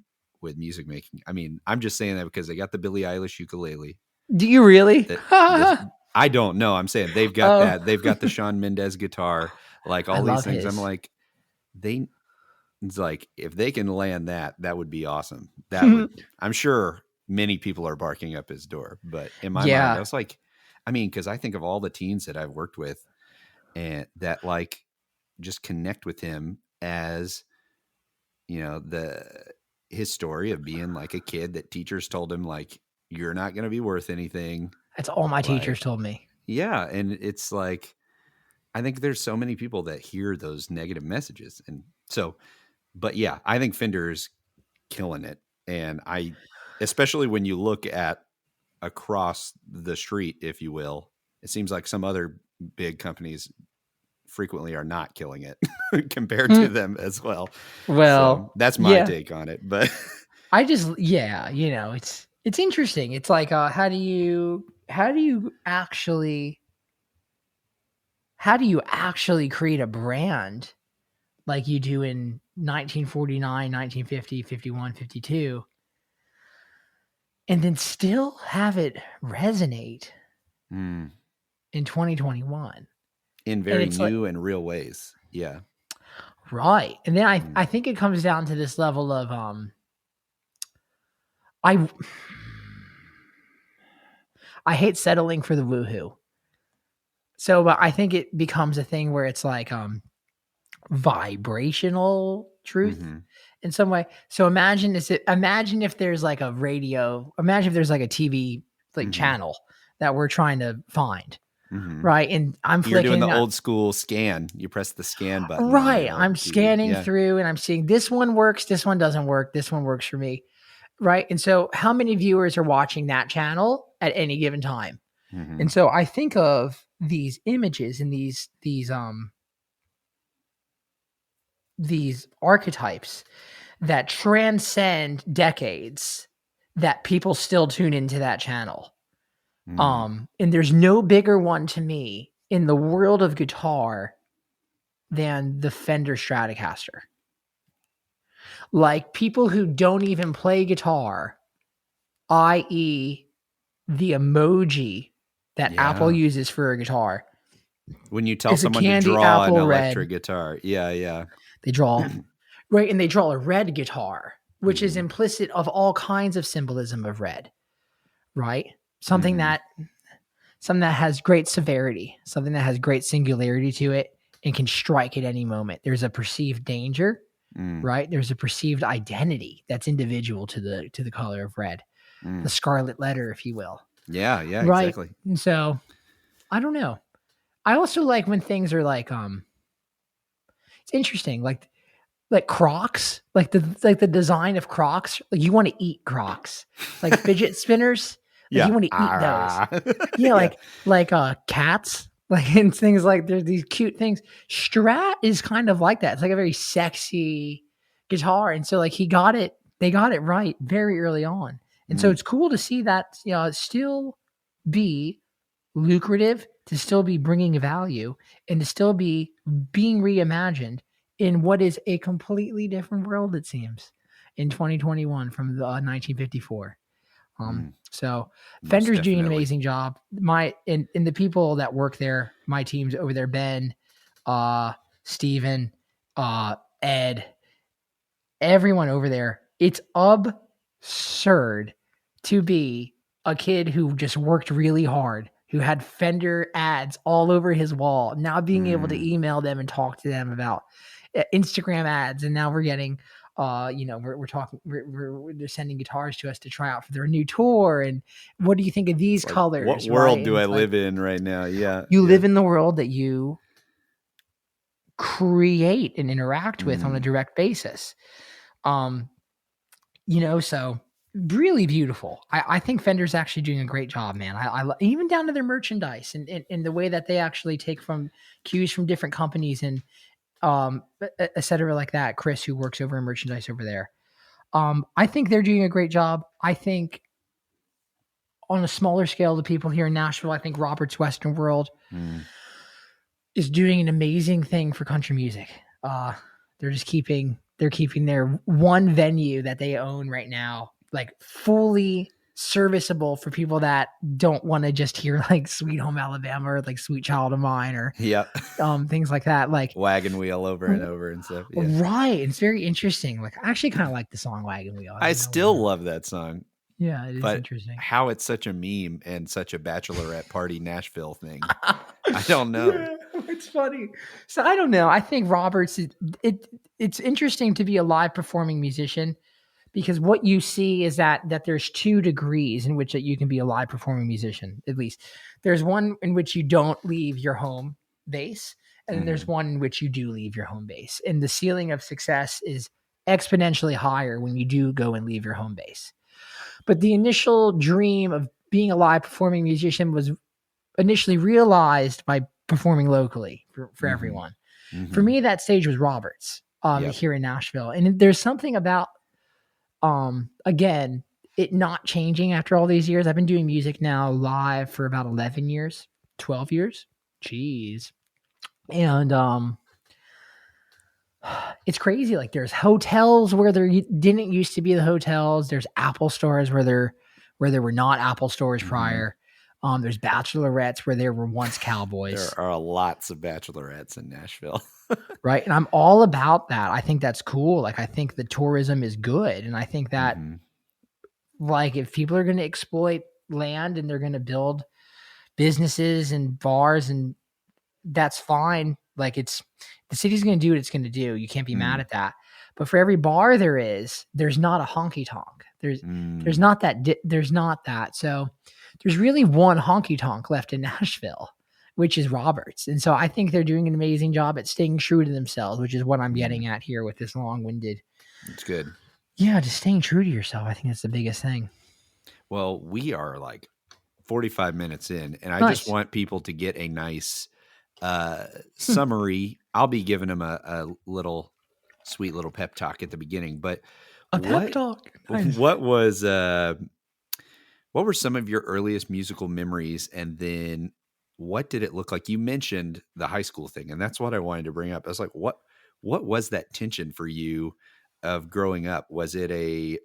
with music making. I mean, I'm just saying that because they got the Billie Eilish ukulele. Do you really? I don't know. I'm saying they've got that. They've got the Shawn Mendes guitar, like all these things. I'm like, it's like, if they can land that, that would be awesome. That would, I'm sure many people are barking up his door, but in my mind, I was like, I mean, because I think of all the teens that I've worked with and that like just connect with him as, his story of being like a kid that teachers told him like, you're not going to be worth anything. That's all my teachers told me. Yeah. And it's like, I think there's so many people that hear those negative messages. And so, but yeah, I think Fender's killing it. And especially when you look at across the street, if you will, it seems like some other big companies frequently are not killing it compared to them as well. Well, so that's my take on it. But I just, it's interesting. It's like, how do you actually create a brand like you do in 1949, 1950, 51, 52, and then still have it resonate in 2021 in very new and real ways. Yeah. Right. And then I think it comes down to this level of I hate settling for the woohoo. So, but I think it becomes a thing where it's like vibrational truth in some way. So imagine if there's like a radio, imagine if there's like a TV like channel that we're trying to find. Right. And you're doing the old school scan. You press the scan button. Right. I'm scanning through and I'm seeing this one works. This one doesn't work. This one works for me. Right. And so how many viewers are watching that channel at any given time? And so I think of these images and these archetypes that transcend decades that people still tune into that channel. And there's no bigger one to me in the world of guitar than the Fender Stratocaster. Like people who don't even play guitar, i.e. the emoji that Apple Yeah. uses for a guitar. When you tell It's a someone to candy draw an apple red. electric guitar. Yeah, yeah. They draw, right, and they draw a red guitar, which is Mhm. implicit of all kinds of symbolism of red, right? Something Mhm. that has great severity, something that has great singularity to it and can strike at any moment. There's a perceived danger, Mm. right? There's a perceived identity that's individual to the color of red, the Mm. scarlet letter, if you will. Yeah, yeah, Right. exactly. And so I don't know. I also like when things are like it's interesting, like Crocs, like the design of Crocs. Like you want to eat Crocs, like fidget spinners. Like Yeah. you want to eat those. Ah. Yeah, Yeah. like cats, like and things like there's these cute things. Strat is kind of like that. It's like a very sexy guitar, and so like they got it right very early on, and so Mm. it's cool to see that still be lucrative, to still be bringing value, and to still be being reimagined in what is a completely different world, it seems, in 2021 from the 1954. Mm. So Most Fender's doing an definitely. amazing job. And the people that work there, my teams over there, Ben, Steven, Ed, everyone over there, it's absurd to be a kid who just worked really hard, who had Fender ads all over his wall, now being able to Mm. email them and talk to them about Instagram ads. And now we're getting, we're talking, they're sending guitars to us to try out for their new tour. And what do you think of these It's like, what colors? Right. world do And I it's like, live in right now? Yeah. you Yeah. live in the world that you create and interact with on a Mm. direct basis. Um, so really beautiful. I think Fender's actually doing a great job, man. Even down to their merchandise and the way that they actually take from cues from different companies and et cetera, like that. Chris, who works over in merchandise over there, I think they're doing a great job. I think on a smaller scale, the people here in Nashville, I think Robert's Western World Mm. is doing an amazing thing for country music. They're keeping their one venue that they own right now, like fully serviceable for people that don't want to just hear like Sweet Home Alabama or like Sweet Child of Mine or Yep. things like that. Like Wagon wheel over and over and stuff. Yeah. right. It's very interesting. Like I actually kind of like the song Wagon Wheel. I I don't know still why. love that song, Yeah, it is but interesting. how it's such a meme and such a bachelorette party Nashville thing. I don't know. Yeah, it's funny. So I don't know. I think Roberts it's interesting to be a live performing musician because what you see is that there's two degrees in which that you can be a live performing musician. At least there's one in which you don't leave your home base, and then there's Mhm. one in which you do leave your home base. And the ceiling of success is exponentially higher when you do go and leave your home base. But the initial dream of being a live performing musician was initially realized by performing locally for Mhm. everyone. For Mhm. me, that stage was Roberts Yep. here in Nashville. And there's something about, again, it not changing after all these years. I've been doing music now live for about 11 years, 12 years. Jeez. And it's crazy. Like there's hotels where there didn't used to be the hotels. There's Apple stores where there were not Apple stores Mhm. prior. There's bachelorettes where there were once There cowboys, are lots of bachelorettes in Nashville. right? And I'm all about that. I think that's cool. Like I think the tourism is good, and I think that Mhm. like if people are going to exploit land and they're going to build businesses and bars and that's fine. Like it's the city's going to do what it's going to do. You can't be mad Mm. at that. But for every bar there is, there's not a honky tonk. There's Mm. not that. There's not that. So there's really one honky tonk left in Nashville, which is Roberts. And so I think they're doing an amazing job at staying true to themselves, which is what I'm Mm. getting at here with this long-winded. It's good. Yeah, just staying true to yourself. I think that's the biggest thing. Well, we are like 45 minutes in, and I just Nice. want people to get a nice summary. I'll be giving them a little sweet little pep talk at the beginning, but A pep talk. Nice. what were some of your earliest musical memories, and then what did it look like? You mentioned the high school thing, and that's what I wanted to bring up. I was like, what was that tension for you of growing up? Was it a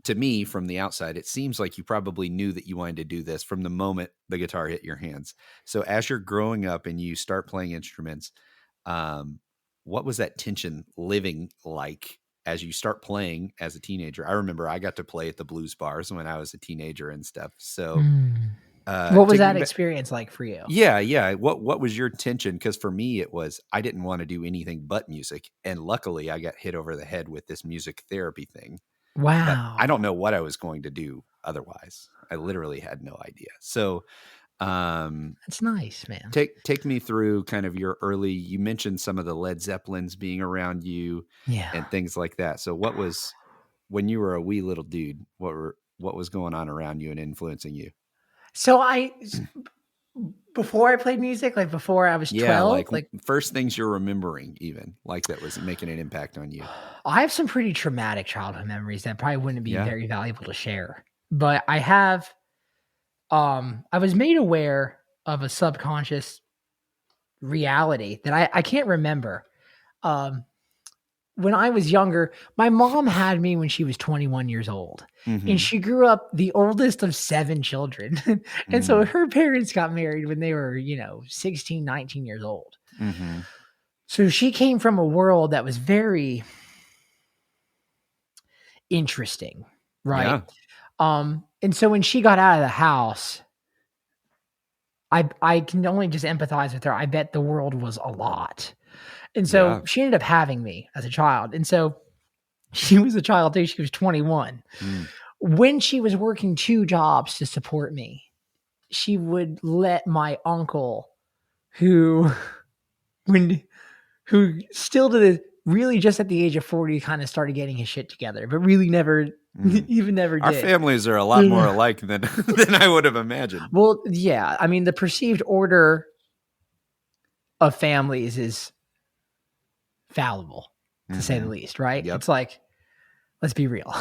to me from the outside, it seems like you probably knew that you wanted to do this from the moment the guitar hit your hands. So as you're growing up and you start playing instruments, what was that tension living like as you start playing as a teenager? I remember I got to play at the blues bars when I was a teenager and stuff. So What was take me that back. experience like for you? Yeah. What was your tension? Because for me, it was I didn't want to do anything but music, and luckily, I got hit over the head with this music therapy thing. But Wow. I don't know what I was going to do otherwise. I literally had no idea. So, That's nice, man. take me through kind of your early. You mentioned some of the Led Zeppelins being around you, Yeah. and things like that. So, what was when you were a wee little dude? What was going on around you and influencing you? So before I played music, like before I was 12, like first things you're remembering, even like that was making an impact on you. I have some pretty traumatic childhood memories that probably wouldn't be Yeah. very valuable to share. But I have, I was made aware of a subconscious reality that I can't remember. When I was younger, my mom had me when she was 21 years old. And she grew up the oldest of 7 children. And so her parents got married when they were, 16, 19 years old. So she came from a world that was very interesting, right? Yeah. And so when she got out of the house, I can only just empathize with her. I bet the world was a lot. And so she ended up having me as a child. And so she was a child too. She was 21. When she was working 2 jobs to support me, she would let my uncle, who still to the really just at the age of 40 kind of started getting his shit together, but really never even never Our did. families are a lot more alike than I would have imagined. Well, yeah. I mean, the perceived order of families is fallible, to say the least, right? Yep. It's like, let's be real.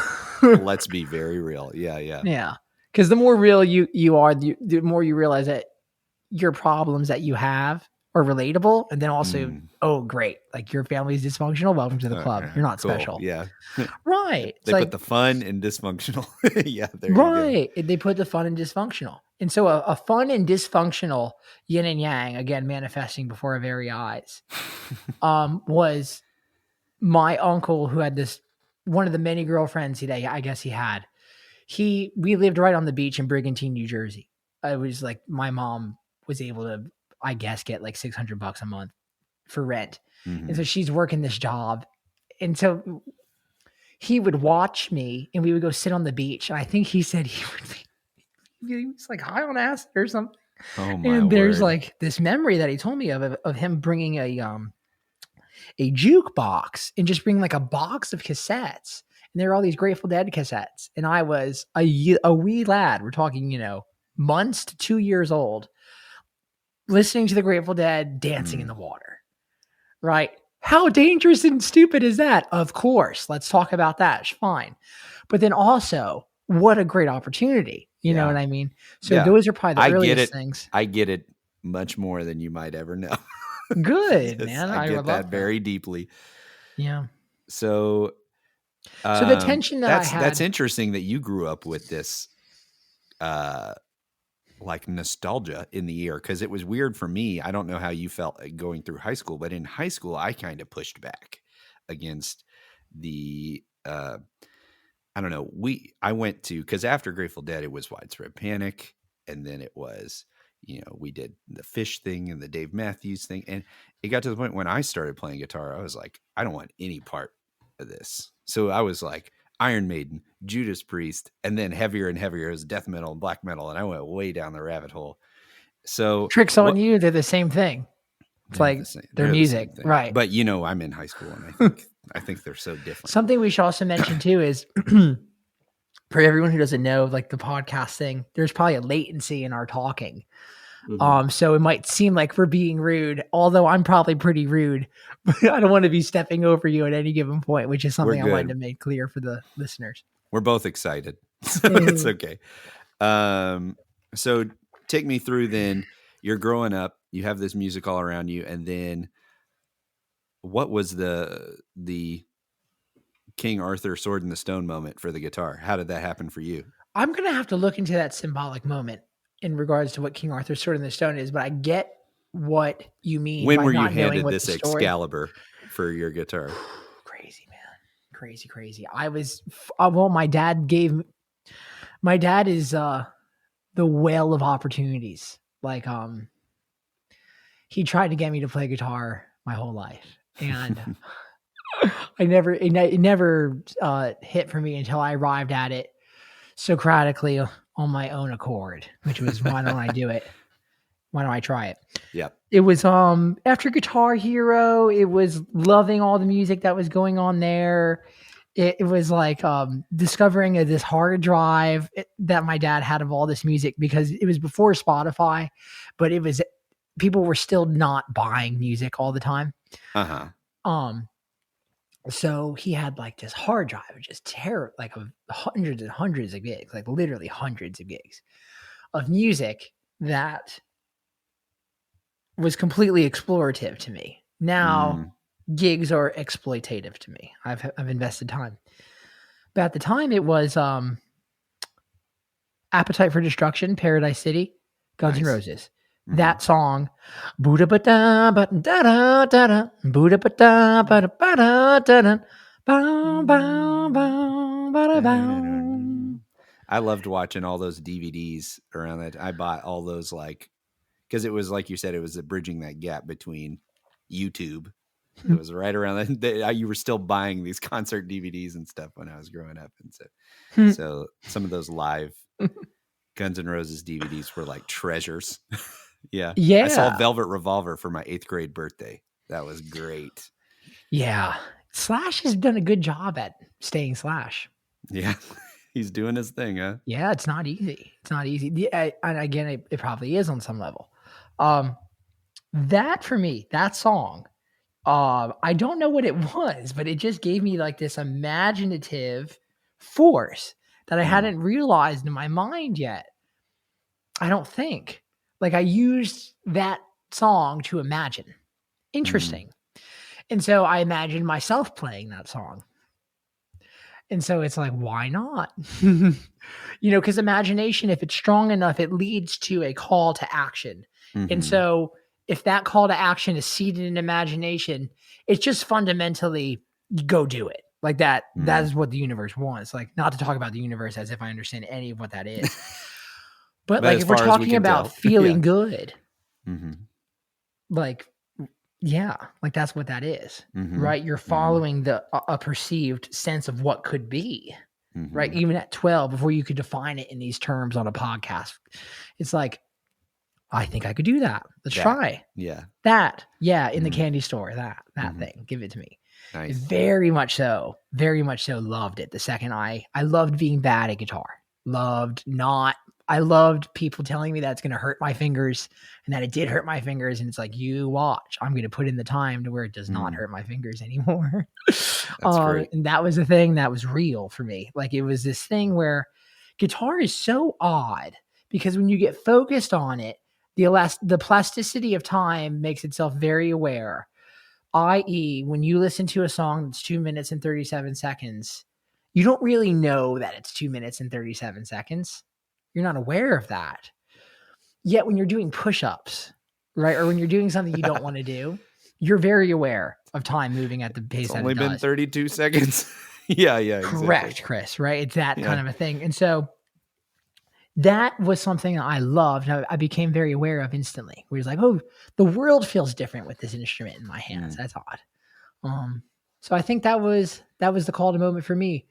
Let's be very real. Yeah. Yeah. Because the more real you are, the more you realize that your problems that you have are relatable. And then also, oh, great. Like your family's dysfunctional. Welcome to the club. You're not cool. special. Yeah. Right. They put the fun in dysfunctional. Yeah. There you right. They put the fun in dysfunctional. And so a fun and dysfunctional yin and yang, again, manifesting before our very eyes, was my uncle who had one of the many girlfriends I guess he had. We lived right on the beach in Brigantine, New Jersey. It was like my mom was able to, I guess, get like $600 a month for rent. And so she's working this job. And so he would watch me and we would go sit on the beach. And I think he said he was like high on acid or something. Oh my and there's word. like this memory that he told me of him bringing a jukebox and just bringing like a box of cassettes. And there were all these Grateful Dead cassettes. And I was a wee lad. We're talking, months to 2 years old, listening to the Grateful Dead, dancing in the water, right? How dangerous and stupid is that? Of course. Let's talk about that. Fine. But then also, what a great opportunity. You know what I mean? So those are probably the earliest things. I get it much more than you might ever know. Good, man. I get that very deeply. Yeah. So the tension that's interesting that you grew up with this like nostalgia in the air, because it was weird for me. I don't know how you felt going through high school, but in high school I kind of pushed back against the I don't know. I went to, because after Grateful Dead it was Widespread Panic, and then it was, we did the Fish thing and the Dave Matthews thing, and it got to the point when I started playing guitar, I was like, I don't want any part of this. So I was like Iron Maiden, Judas Priest, and then heavier and heavier is death metal and black metal, and I went way down the rabbit hole. So Tricks on you, they're the same thing. It's like their music, right? But I'm in high school, and I think they're so different. Something we should also mention too is for everyone who doesn't know, like the podcast thing, there's probably a latency in our talking. So it might seem like we're being rude, although I'm probably pretty rude, but I don't want to be stepping over you at any given point, which is something I wanted to make clear for the listeners. We're both excited, so it's okay. So take me through then. You're growing up, you have this music all around you, and then what was the King Arthur Sword in the Stone moment for the guitar. How did that happen for you? I'm going to have to look into that symbolic moment in regards to what King Arthur's Sword in the Stone is, but I get what you mean When by were you not knowing handed what this the story. Excalibur for your guitar? Crazy, man. Crazy. I was, well, my dad is the whale of opportunities. Like, he tried to get me to play guitar my whole life. And it never hit for me until I arrived at it Socratically on my own accord, which was, why don't I do it? Why don't I try it? Yep. It was after Guitar Hero, it was loving all the music that was going on there. It was like discovering this hard drive that my dad had of all this music, because it was before Spotify, but people were still not buying music all the time. So he had like this hard drive of just like of hundreds and hundreds of gigs, like literally hundreds of gigs of music that was completely explorative to me. Now gigs are exploitative to me. I've invested time. But at the time it was Appetite for Destruction, Paradise City, Guns N' Roses. That song, Buddha Bada Bada Da Da Buddha Bada Bada Bada Da Bow Bow Bow Bada Bow. I loved watching all those DVDs around that. I bought all those, like, because it was like you said, it was bridging that gap between YouTube. It was right around that. You were still buying these concert DVDs and stuff when I was growing up, and so some of those live Guns N' Roses DVDs were like treasures. Yeah. I saw Velvet Revolver for my 8th grade birthday. That was great. Yeah. Slash has done a good job at staying Slash. Yeah. He's doing his thing, huh? Yeah, it's not easy. And again, it probably is on some level. That for me, that song, I don't know what it was, but it just gave me like this imaginative force that I hadn't realized in my mind yet. I don't think. Like, I used that song to imagine. Interesting. And so I imagined myself playing that song. And so it's like, why not? Because imagination, if it's strong enough, it leads to a call to action. And so if that call to action is seated in imagination, it's just fundamentally go do it. Like that. That is what the universe wants. Like, not to talk about the universe as if I understand any of what that is. But like, if we're talking about feeling good, like, yeah, like that's what that is, right? You're following a perceived sense of what could be, right? Even at 12, before you could define it in these terms on a podcast, it's like, I think I could do that. Let's try. Yeah. That. Yeah. In the candy store, that thing, give it to me. Nice. Very much so loved it. The second I loved being bad at guitar. I loved people telling me that's going to hurt my fingers, and that it did hurt my fingers. And it's like, you watch, I'm going to put in the time to where it does not hurt my fingers anymore. That's great. And that was a thing that was real for me. Like, it was this thing where guitar is so odd, because when you get focused on it, the plasticity of time makes itself very aware. I.e., when you listen to a song that's 2 minutes and 37 seconds, you don't really know that it's 2 minutes and 37 seconds. You're not aware of that. Yet when you're doing push-ups, right, or when you're doing something you don't want to do, you're very aware of time moving at the pace that it does. It's only been 32 seconds. Yeah, exactly. Correct, Chris, right? It's that kind of a thing. And so that was something that I loved. I became very aware of instantly. Where it's like, oh, the world feels different with this instrument in my hands. That's odd. So I think that was the call to moment for me.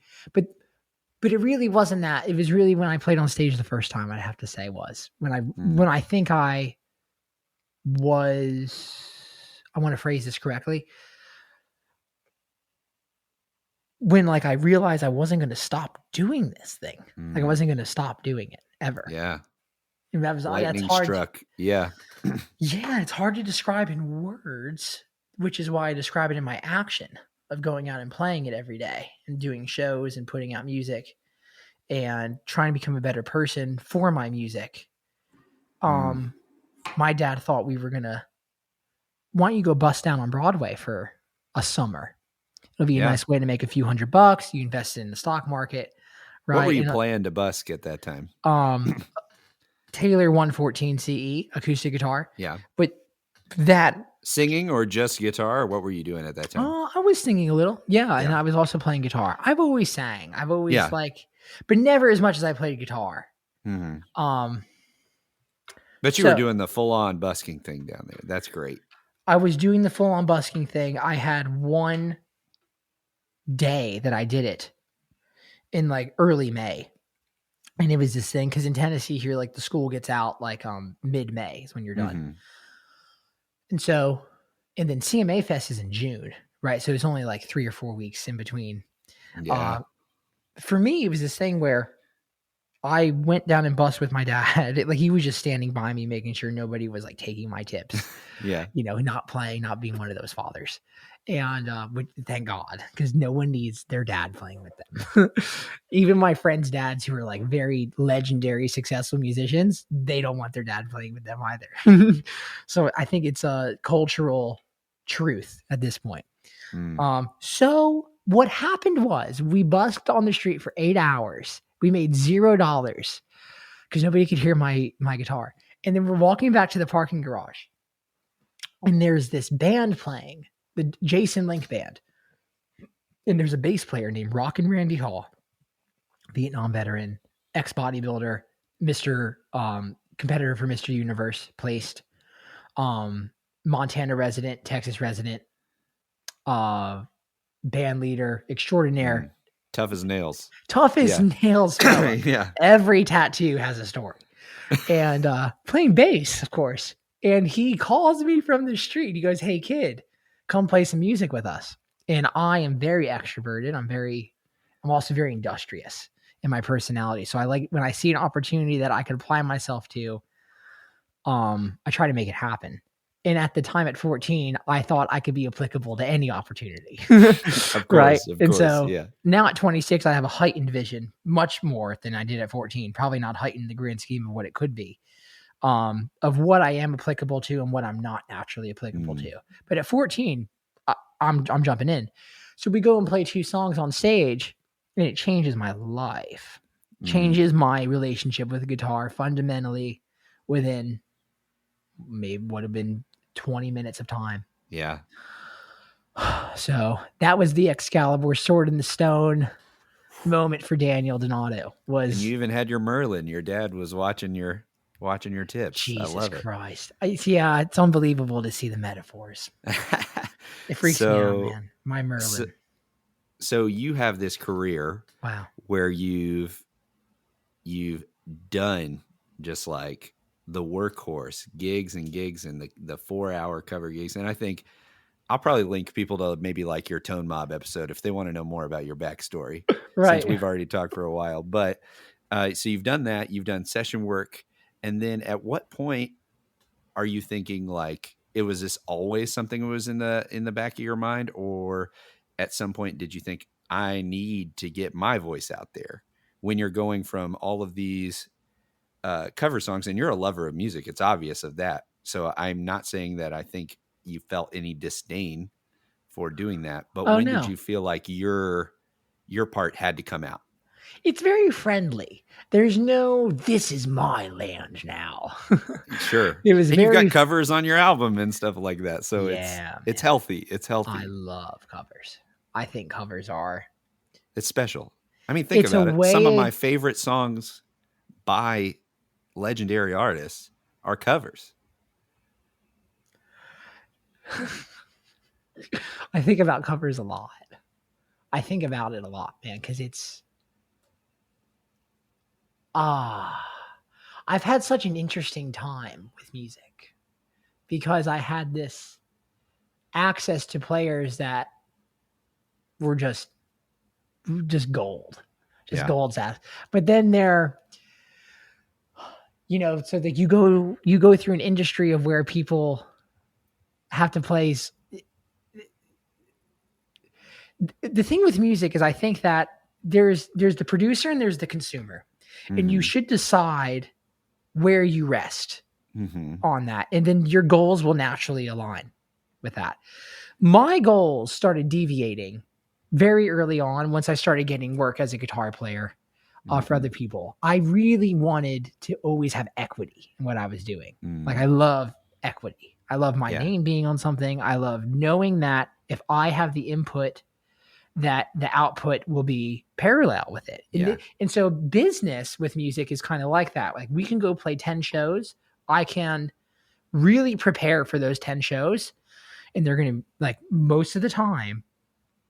But it really wasn't that. It was really when I played on stage the first time, I'd have to say, was when I think I was, I want to phrase this correctly, when like I realized I wasn't going to stop doing this thing. Like, I wasn't going to stop doing it ever. Yeah. And that was, lightning that's hard. Struck. Yeah. Yeah, it's hard to describe in words, which is why I describe it in my action of going out and playing it every day and doing shows and putting out music and trying to become a better person for my music. My dad thought we were going to, why don't you go bust down on Broadway for a summer? It'll be a nice way to make a few $100. You invest it in the stock market, right? What were you playing to busk at that time? Taylor 114 CE acoustic guitar. Yeah. But that singing or just guitar, or what were you doing at that time? I was singing a little. Yeah, and I was also playing guitar. I've always sang. I've always but never as much as I played guitar. Mm-hmm. But you were doing the full-on busking thing down there. That's great. I was doing the full-on busking thing. I had one day that I did it in like early May. And it was this thing because in Tennessee here, like the school gets out like mid-May is when you're done. Mm-hmm. And so, and then CMA Fest is in June, right? So it's only like 3 or 4 weeks in between. Yeah. For me, it was this thing where I went down and busked with my dad. Like he was just standing by me, making sure nobody was like taking my tips. Yeah. You know, not playing, not being one of those fathers. And thank God, because no one needs their dad playing with them. Even my friends' dads who are like very legendary, successful musicians, they don't want their dad playing with them either. So I think it's a cultural truth at this point. So what happened was we busked on the street for 8 hours. We made $0 because nobody could hear my guitar. And then we're walking back to the parking garage. And there's this band playing, the Jason Link Band. And there's a bass player named Rockin' Randy Hall, Vietnam veteran, ex-bodybuilder, Mr. Competitor for Mr. Universe, placed, Montana resident, Texas resident, band leader, extraordinaire. Tough as nails. Tough as nails. Yeah. Every tattoo has a story. And playing bass, of course. And he calls me from the street. He goes, "Hey, kid, come play some music with us." And I am very extroverted. I'm also very industrious in my personality. So I like when I see an opportunity that I could apply myself to, I try to make it happen. And at the time at 14, I thought I could be applicable to any opportunity. Of course, right? Of and course, so now at 26, I have a heightened vision, much more than I did at 14. Probably not heightened in the grand scheme of what it could be. Of what I am applicable to and what I'm not naturally applicable to. But at 14, I'm jumping in. So we go and play 2 songs on stage, and it changes my life. Changes my relationship with the guitar fundamentally within maybe would have been 20 minutes of time. Yeah. So that was the Excalibur Sword in the Stone moment for Daniel Donato. And you even had your Merlin. Your dad was watching your tips. Jesus I love Christ. It's unbelievable to see the metaphors. It freaks me out, man. My Merlin. So you have this career where you've done just like the workhorse gigs and the 4-hour cover gigs. And I think I'll probably link people to maybe like your Tone Mob episode if they want to know more about your backstory, right? Since we've already talked for a while. But so you've done that, you've done session work. And then at what point are you thinking like, was this always something that was in the back of your mind? Or at some point did you think I need to get my voice out there when you're going from all of these cover songs? And you're a lover of music. It's obvious of that. So I'm not saying that I think you felt any disdain for doing that, but when did you feel like your part had to come out? It's very friendly. There's no, this is my land now. Sure. It was you've got covers on your album and stuff like that. So it's healthy. It's healthy. I love covers. I think covers it's special. I mean, think about it. Some of my favorite songs by legendary artists are covers. I think about covers a lot. I think about it a lot, man, because it's I've had such an interesting time with music because I had this access to players that were just gold, gold stuff. But then they're, so that you go through an industry of where people have to play. The thing with music is I think that there's the producer and there's the consumer. And you should decide where you rest on that. And then your goals will naturally align with that. My goals started deviating very early on, once I started getting work as a guitar player for other Mhm. people, I really wanted to always have equity in what I was doing. Like, Mm. I love equity. I love my Yeah. name being on something. I love knowing that if I have the input, that the output will be parallel with it. Yeah. And so business with music is kind of like that. Like, we can go play 10 shows. I can really prepare for those 10 shows, and they're going to, like, most of the time,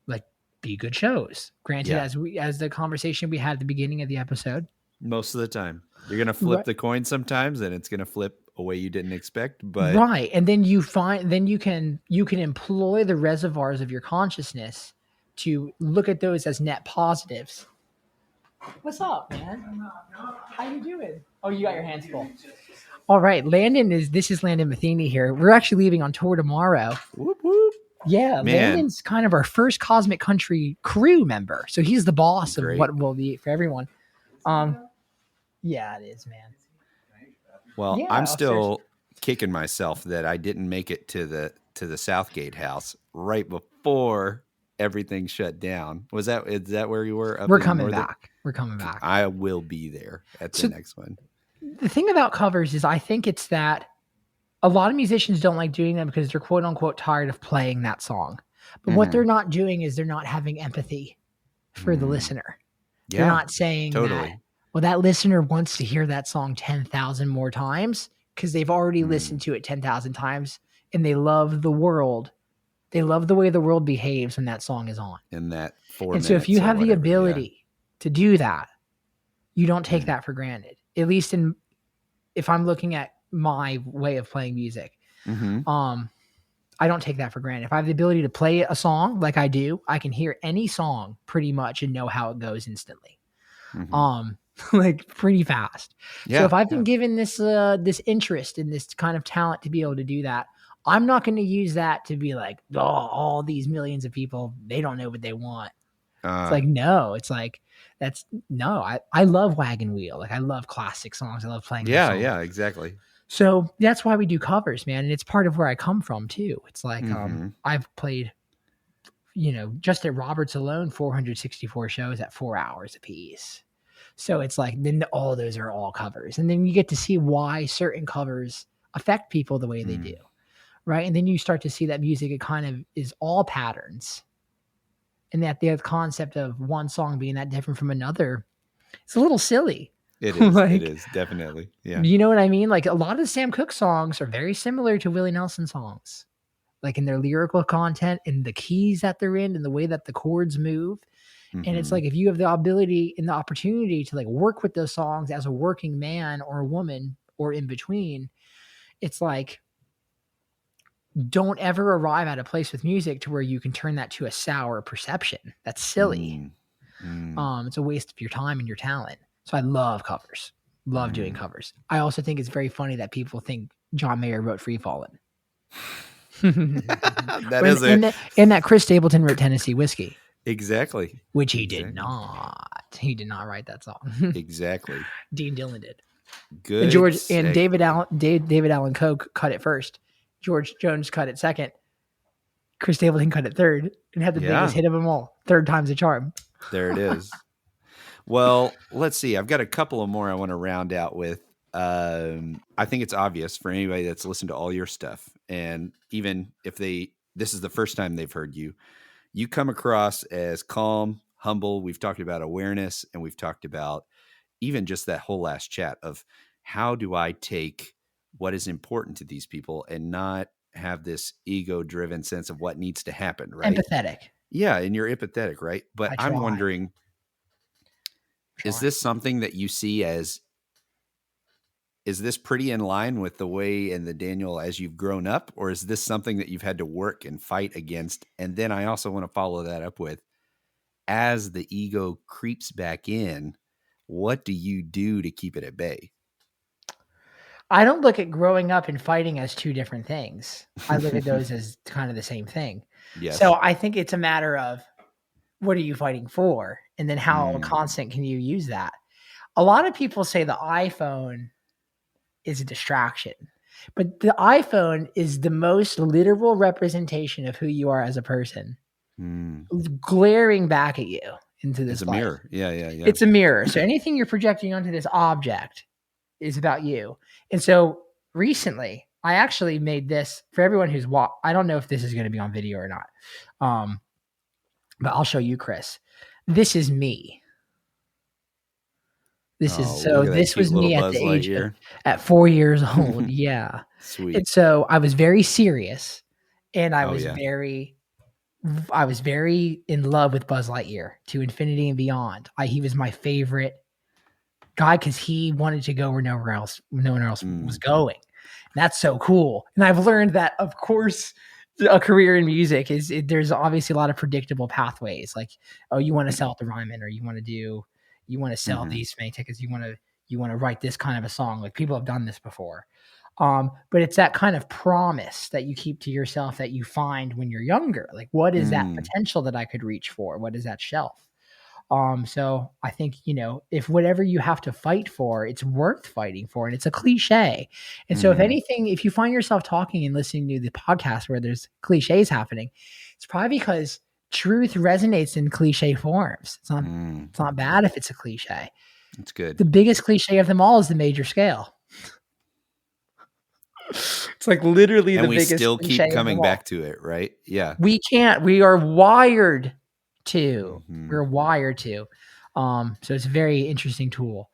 like, be good shows. Granted, Yeah. as the conversation we had at the beginning of the episode. Most of the time. You're going to flip Right. the coin sometimes, and it's going to flip a way you didn't expect, but Right. And then you can employ the reservoirs of your consciousness to look at those as net positives. What's up, man? How you doing? Oh, you got your hands full. All right, this is Landon Matheny here. We're actually leaving on tour tomorrow. whoop, whoop. Yeah, Man. Landon's kind of our first Cosmic Country crew member. So he's the boss Great. of what will be for everyone. Yeah, it is, man. Well, Yeah, I'm still kicking myself that I didn't make it to the Southgate house right before everything shut down. Is that where you were? We're coming back. We're coming back. I will be there at the next one. The thing about covers is, I think it's that a lot of musicians don't like doing them because they're quote unquote tired of playing that song. But what they're not doing is they're not having empathy for the listener. Yeah, they're not saying totally. that, well, that listener wants to hear that song 10,000 more times because they've already listened to it 10,000 times, and they love the world. They love the way the world behaves when that song is on. In that 4 And minutes. so if you have the whatever, ability to do that, you don't take that for granted. At least if I'm looking at my way of playing music, I don't take that for granted. If I have the ability to play a song like I do, I can hear any song pretty much and know how it goes instantly. Like, pretty fast. Yeah, so if I've been given this interest in this kind of talent to be able to do that, I'm not going to use that to be like, oh, all these millions of people, they don't know what they want. It's like, no, it's like, I love Wagon Wheel. Like, I love classic songs. I love playing. Yeah, exactly. So that's why we do covers, man. And it's part of where I come from too. It's like, I've played, just at Roberts alone, 464 shows at 4 hours a piece. So it's like, then all those are all covers. And then you get to see why certain covers affect people the way they do. Right. And then you start to see that music, it kind of is all patterns. And that the concept of one song being that different from another, it's a little silly. It is. It is, definitely. Yeah. You know what I mean? Like, a lot of Sam Cooke songs are very similar to Willie Nelson songs, like in their lyrical content and the keys that they're in and the way that the chords move. And it's like, if you have the ability and the opportunity to, like, work with those songs as a working man or a woman or in between, it's like, don't ever arrive at a place with music to where you can turn that to a sour perception. That's silly. It's a waste of your time and your talent. So I love covers. Love doing covers. I also think it's very funny that people think John Mayer wrote Free Fallin'. In that Chris Stapleton wrote Tennessee Whiskey. Exactly. Which he did not. He did not write that song. Exactly. Dean Dillon did. Good. And David Allen Coe cut it first. George Jones cut it second. Chris Stapleton cut it third and had the biggest hit of them all. Third time's a charm. There it is. Well, let's see. I've got a couple of more I want to round out with. I think it's obvious for anybody that's listened to all your stuff, and even if this is the first time they've heard you, you come across as calm, humble. We've talked about awareness, and we've talked about even just that whole last chat of how do I take what is important to these people and not have this ego-driven sense of what needs to happen, right? Empathetic. Yeah, and you're empathetic, right? But I'm wondering, is this something that you see as, is this pretty in line with the way and the Daniel as you've grown up, or is this something that you've had to work and fight against? And then I also want to follow that up with, as the ego creeps back in, what do you do to keep it at bay? I don't look at growing up and fighting as two different things. I look at those as kind of the same thing. Yes. So I think it's a matter of, what are you fighting for? And then how constant can you use that? A lot of people say the iPhone is a distraction, but the iPhone is the most literal representation of who you are as a person. glaring back at you into It's this a light. mirror. Yeah, yeah, yeah. It's a mirror. So anything you're projecting onto this object is about you. And so recently, I actually made this for everyone who's I don't know if this is going to be on video or not. But I'll show you, Chris. This is me. This is Look at that this cute was little me at Buzz the age of Lightyear. at 4 years old. Yeah. Sweet. And so I was very serious and Oh, yeah. I was very in love with Buzz Lightyear to infinity and beyond. He was my favorite guy because he wanted to go where no one else was going. And that's so cool. And I've learned that, of course, a career in music there's obviously a lot of predictable pathways. Like, oh, you want to sell at the Ryman, or you want to sell these many tickets. You want to write this kind of a song. Like, people have done this before. But it's that kind of promise that you keep to yourself that you find when you're younger. Like, what is that potential that I could reach for? What is that shelf? So I think, if whatever you have to fight for, it's worth fighting for, and it's a cliche. And so if anything, if you find yourself talking and listening to the podcast where there's cliches happening, it's probably because truth resonates in cliche forms. It's not bad if it's a cliche. It's good. The biggest cliche of them all is the major scale. It's like literally and the biggest we still cliche keep coming back to it, right? Yeah. We can't. We are wired to. We're wired to. So it's a very interesting tool.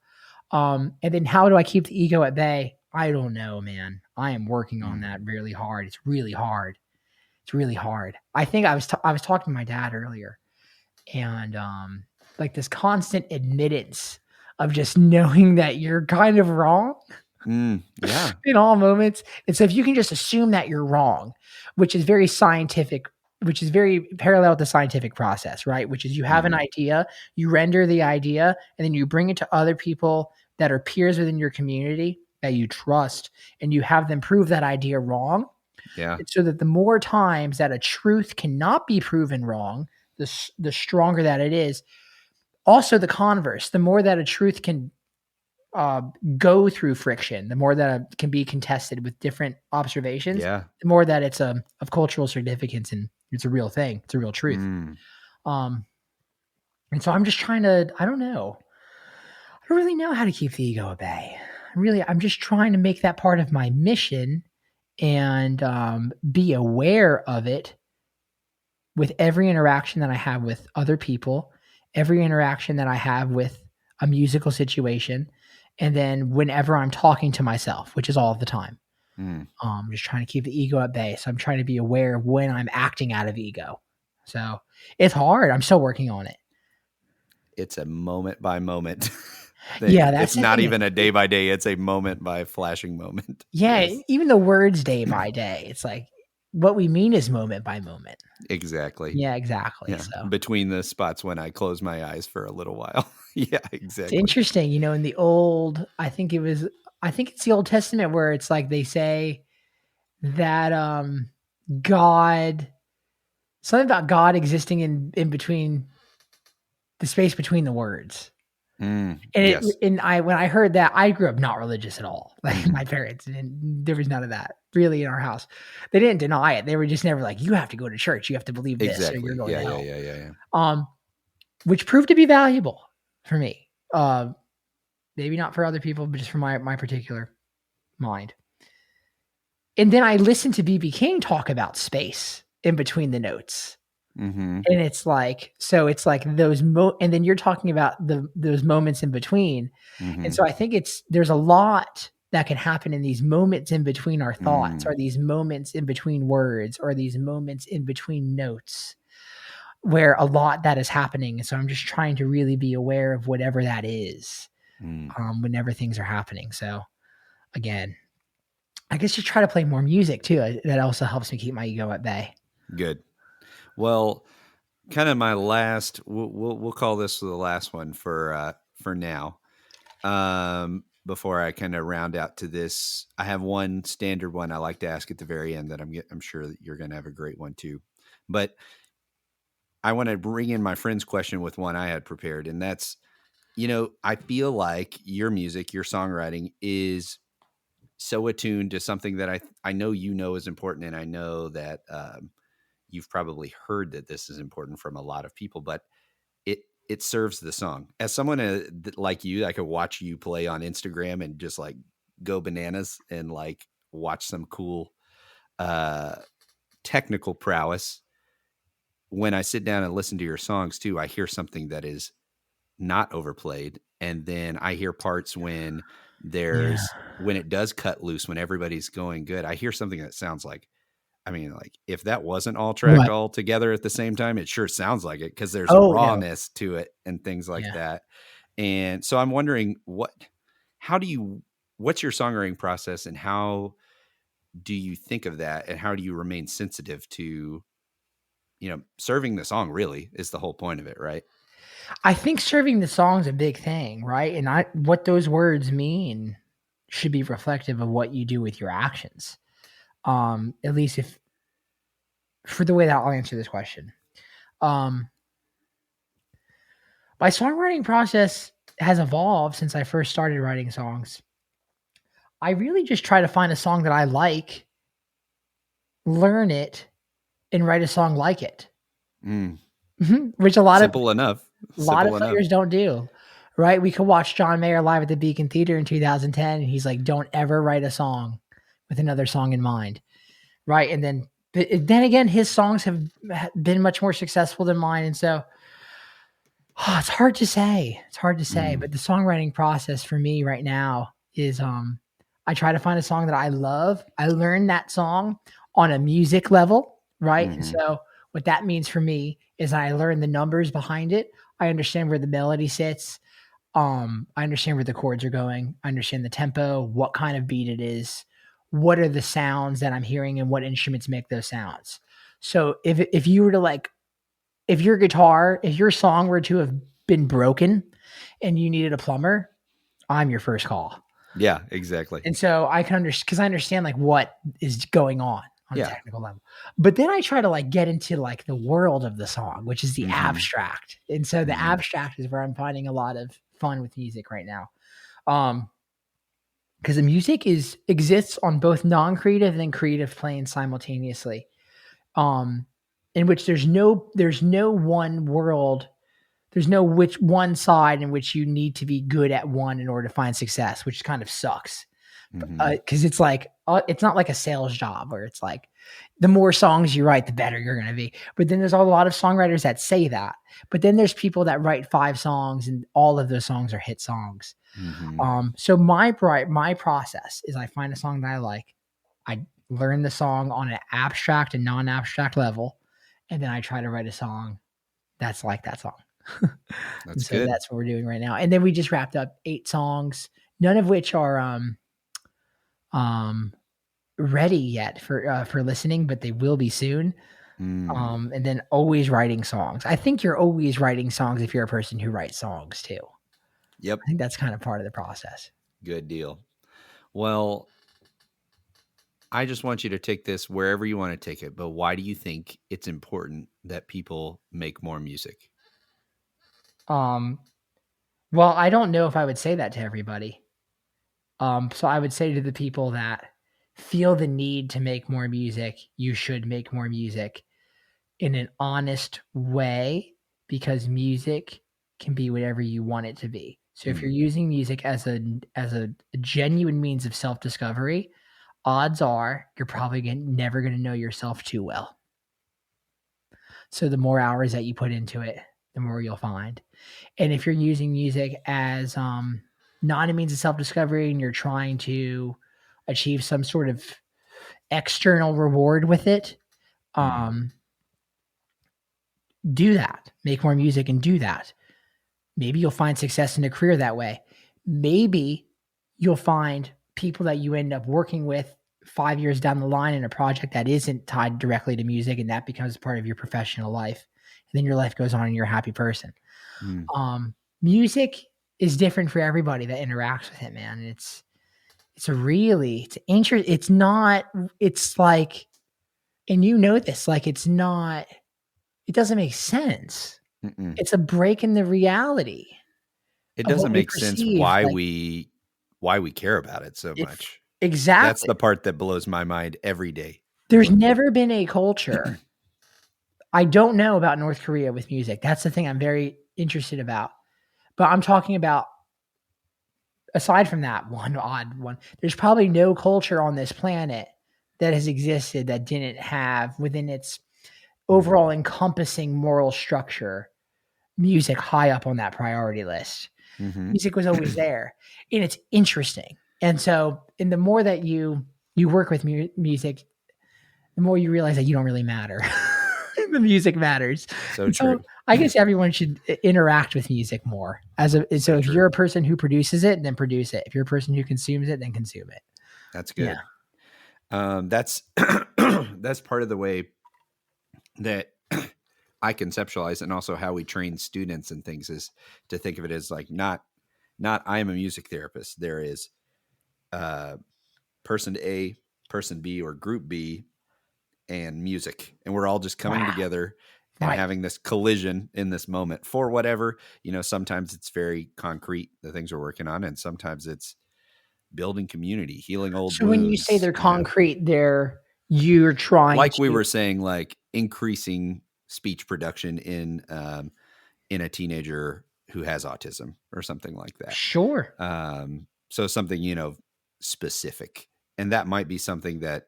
And then how do I keep the ego at bay? I don't know, man. I am working on that really hard. It's really hard. It's really hard. I think I was talking to my dad earlier, and like this constant admittance of just knowing that you're kind of wrong. Yeah. In all moments. And so if you can just assume that you're wrong, which is very scientific, which is very parallel with the scientific process, right? Which is you have an idea, you render the idea, and then you bring it to other people that are peers within your community that you trust, and you have them prove that idea wrong. Yeah. And so that the more times that a truth cannot be proven wrong, the stronger that it is. Also the converse, the more that a truth can go through friction, the more that it can be contested with different observations, the more that it's of cultural significance and it's a real thing. It's a real truth. And so I'm just trying to, I don't know. I don't really know how to keep the ego at bay. I'm just trying to make that part of my mission and be aware of it with every interaction that I have with other people, every interaction that I have with a musical situation. And then whenever I'm talking to myself, which is all the time, I'm just trying to keep the ego at bay. So I'm trying to be aware of when I'm acting out of ego. So it's hard. I'm still working on it. It's a moment by moment thing. Yeah, that's it's not even a day by day. It's a moment by flashing moment. Yeah, yes. Even the words day by day. It's like what we mean is moment by moment. Exactly. Yeah, exactly. Yeah. So between the spots when I close my eyes for a little while. Yeah, exactly. It's interesting. In the old, I think it's the Old Testament where it's like they say that God, something about God existing in between the space between the words. And when I heard that, I grew up not religious at all. Like my parents, and there was none of that really in our house. They didn't deny it. They were just never like, you have to go to church. You have to believe this or you're going to hell. Yeah. Which proved to be valuable for me. Maybe not for other people, but just for my particular mind. And then I listened to BB King talk about space in between the notes. And it's like, those and then you're talking about those moments in between. And so I think there's a lot that can happen in these moments in between our thoughts or these moments in between words or these moments in between notes where a lot that is happening. And so I'm just trying to really be aware of whatever that is whenever things are happening. So again, I guess just try to play more music too. That also helps me keep my ego at bay. Good. Well, kind of my last, we'll call this the last one for now. Before I kind of round out to this, I have one standard one I like to ask at the very end that I'm sure that you're going to have a great one too. But I want to bring in my friend's question with one I had prepared, and that's, I feel like your music, your songwriting is so attuned to something that I know is important, and I know that you've probably heard that this is important from a lot of people, but it serves the song. As someone like you, I could watch you play on Instagram and just like go bananas and like watch some cool technical prowess. When I sit down and listen to your songs too, I hear something that is not overplayed, and then I hear parts when Yeah. when it does cut loose, when everybody's going good, I hear something that sounds like, I mean, like if that wasn't all tracked What? all together at the same time, it sure sounds like it, because there's a Oh no. rawness to it and things like Yeah. that. And so I'm wondering, how do you, what's your songwriting process, and how do you think of that, and how do you remain sensitive to, serving the song really is the whole point of it, right? I think serving the song's a big thing, right? And what those words mean should be reflective of what you do with your actions. At least if for the way that I'll answer this question. Um, my songwriting process has evolved since I first started writing songs. I really just try to find a song that I like, learn it, and write a song like it. Mm, Which a simple enough. lot of Simple enough. players don't do. Right? We could watch John Mayer live at the Beacon Theater in 2010, and he's like, "Don't ever write a song with another song in mind." Right? And then again, his songs have been much more successful than mine, and so it's hard to say. It's hard to say, but the songwriting process for me right now is I try to find a song that I love. I learn that song on a music level, right? And so what that means for me is I learn the numbers behind it. I understand where the melody sits. I understand where the chords are going. I understand the tempo, what kind of beat it is, what are the sounds that I'm hearing, and what instruments make those sounds. So if you were to like, if your song were to have been broken and you needed a plumber, I'm your first call. Yeah, exactly. And so I can understand, because I understand like what is going on a Yeah. technical level. But then I try to like get into like the world of the song, which is the abstract. And so the abstract is where I'm finding a lot of fun with music right now. Because the music exists on both non-creative and creative planes simultaneously. In which there's no one world, there's no one side in which you need to be good at one in order to find success, which kind of sucks. Because it's like it's not like a sales job where it's like the more songs you write, the better you're going to be. But then there's a lot of songwriters that say that. But then there's people that write 5 songs and all of those songs are hit songs. So my process is I find a song that I like, I learn the song on an abstract and non-abstract level, and then I try to write a song that's like that song. That's so good. that's what we're doing right now. And then we just wrapped up 8 songs, none of which are ready yet for listening, but they will be soon. And then always writing songs. I think you're always writing songs if you're a person who writes songs too. Yep. I think that's kind of part of the process. Good deal. Well, I just want you to take this wherever you want to take it, but why do you think it's important that people make more music? Well, I don't know if I would say that to everybody. So I would say to the people that feel the need to make more music, you should make more music in an honest way, because music can be whatever you want it to be. So if you're using music as a genuine means of self-discovery, odds are you're probably never going to know yourself too well. So the more hours that you put into it, the more you'll find. And if you're using music as not a means of self-discovery and you're trying to achieve some sort of external reward with it, do that. Make more music and do that. Maybe you'll find success in a career that way. Maybe you'll find people that you end up working with 5 years down the line in a project that isn't tied directly to music, and that becomes part of your professional life. And then your life goes on and you're a happy person. Music is different for everybody that interacts with it, man. It's not, it's like, and you know this, like it doesn't make sense. It's a break in the reality. It doesn't make sense why we care about it so much. Exactly. That's the part that blows my mind every day. There's never been a culture I don't know about North Korea with music. That's the thing I'm very interested about. But I'm talking about, aside from that one odd one, there's probably no culture on this planet that has existed that didn't have within its overall encompassing moral structure music high up on that priority list. Mm-hmm. Music was always there, and it's interesting. And so, and the more that you work with music, the more you realize that you don't really matter. The music matters. So And true. so I guess everyone should interact with music more. So if true. you're a person who produces it, then produce it. If you're a person who consumes it, then consume it. That's good. Yeah. That's that's part of the way that I conceptualize, and also how we train students and things, is to think of it as like not I am a music therapist. There is person A, person B, or group B, and music, and we're all just coming together and having this collision in this moment for whatever, sometimes it's very concrete, the things we're working on, and sometimes it's building community, healing old So wounds. when you say they're concrete, you're trying like we were saying, like increasing speech production in a teenager who has autism or something like that. Sure. So something, specific, and that might be something that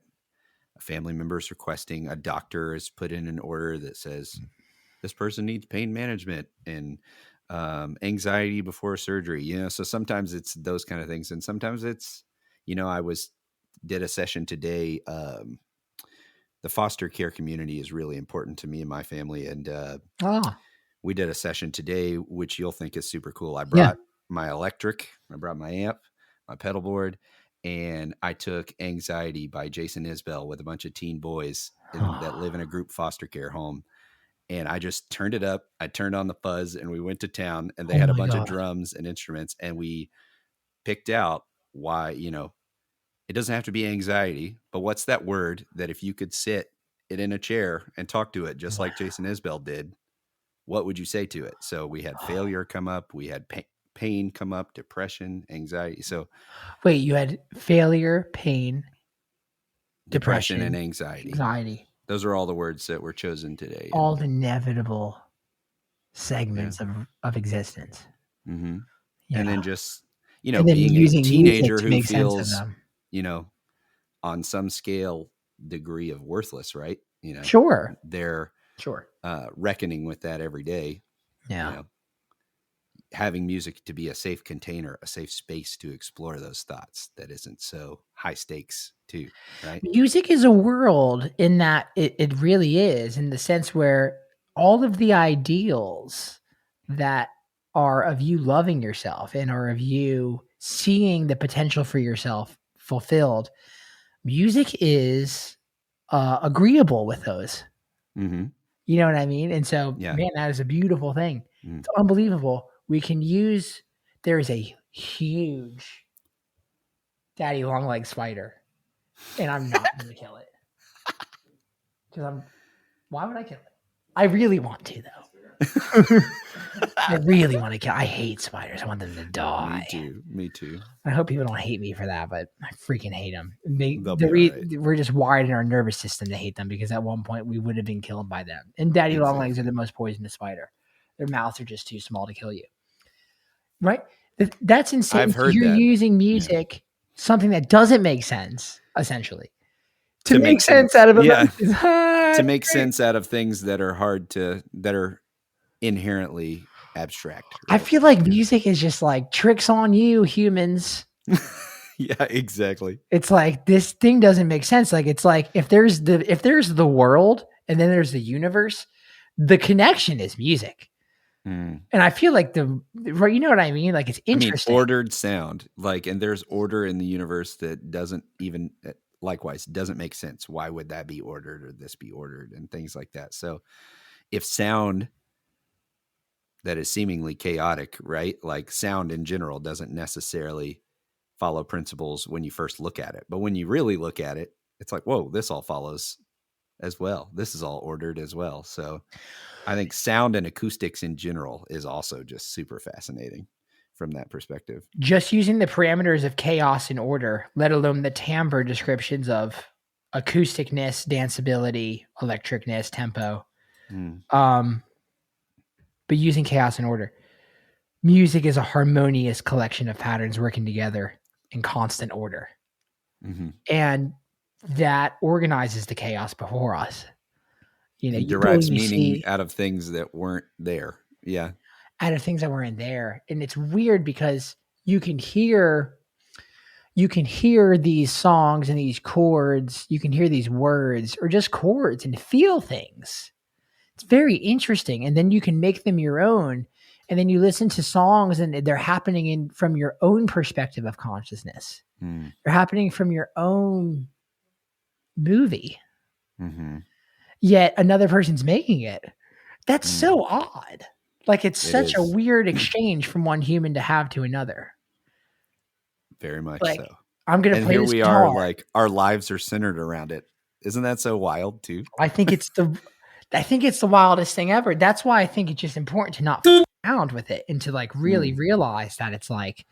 a family member is requesting. A doctor has put in an order that says this person needs pain management and anxiety before surgery. So sometimes it's those kind of things, and sometimes it's, I did a session today. The foster care community is really important to me and my family, and we did a session today, which you'll think is super cool. I brought my electric, I brought my amp, my pedal board, and I took Anxiety by Jason Isbell with a bunch of teen boys that live in a group foster care home. And I just turned it up. I turned on the fuzz, and we went to town, and they had a bunch of drums and instruments, and we picked out why, it doesn't have to be anxiety, but what's that word that if you could sit it in a chair and talk to it, just like Jason Isbell did, what would you say to it? So we had failure come up, we had pain come up, depression, anxiety. So wait, you had failure, pain, depression and anxiety. Those are all the words that were chosen today. All inevitable segments of existence. Mm-hmm. Yeah. And then just, and then being a teenager who feels, on some scale, degree of worthless, right? Sure. They're reckoning with that every day. Yeah. Having music to be a safe container, a safe space to explore those thoughts that isn't so high stakes too, right? Music is a world in that it really is, in the sense where all of the ideals that are of you loving yourself and are of you seeing the potential for yourself fulfilled, music is agreeable with those. Mm-hmm. You know what I mean? And so, man, that is a beautiful thing. It's unbelievable. We can use, there is a huge daddy long leg spider, and I'm not going to kill it. Because why would I kill it? I really want to, though. I really want to kill. I hate spiders. I want them to die. Me too. I hope people don't hate me for that, but I freaking hate them. We're just wired in our nervous system to hate them, because at one point we would have been killed by them. And daddy long legs are the most poisonous spider. Their mouths are just too small to kill you. Right? That's insane. I've heard You're using music, something that doesn't make sense, essentially, to make sense out of to make sense out of things that are that are inherently abstract. Right? I feel like music is just like tricks on you, humans. Yeah, exactly. It's like, this thing doesn't make sense. Like, it's like, if there's the world and then there's the universe, the connection is music. And I feel like you know what I mean? Like, it's interesting. Ordered sound, and there's order in the universe that doesn't even, likewise, doesn't make sense. Why would that be ordered, or this be ordered, and things like that? So if sound that is seemingly chaotic, right? Like sound in general doesn't necessarily follow principles when you first look at it. But when you really look at it, it's like, whoa, this all follows as well. This is all ordered as well. So I think sound and acoustics in general is also just super fascinating from that perspective. Just using the parameters of chaos and order, let alone the timbre descriptions of acousticness, danceability, electricness, tempo. But using chaos and order. Music is a harmonious collection of patterns working together in constant order. Mm-hmm. And that organizes the chaos before us. It derives meaning out of things that weren't there. Yeah. Out of things that weren't there. And it's weird because you can hear these songs and these chords, you can hear these words or just chords and feel things. It's very interesting. And then you can make them your own. And then you listen to songs and they're happening from your own perspective of consciousness. They're happening from your own movie. Mm-hmm. Yet another person's making it. That's so odd. Like it's such a weird exchange from one human to have to another. Very much so. I'm going to play this guitar. And here we are, like our lives are centered around it. Isn't that so wild too? I think it's the wildest thing ever. That's why I think it's just important to not f around with it and to like really realize that it's like,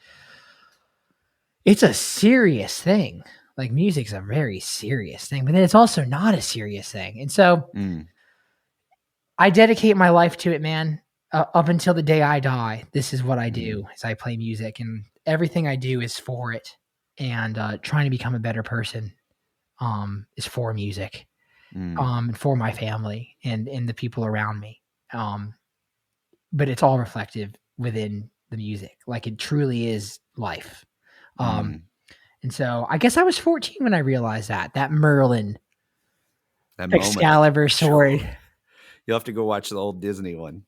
it's a serious thing. Like music's a very serious thing, but then it's also not a serious thing. And so I dedicate my life to it, man. Up until the day I die, this is what I do is I play music and everything I do is for it. And trying to become a better person is for music, and for my family and the people around me. But it's all reflective within the music. Like it truly is life. And so I guess I was 14 when I realized that Merlin, Excalibur sword. You'll have to go watch the old Disney one.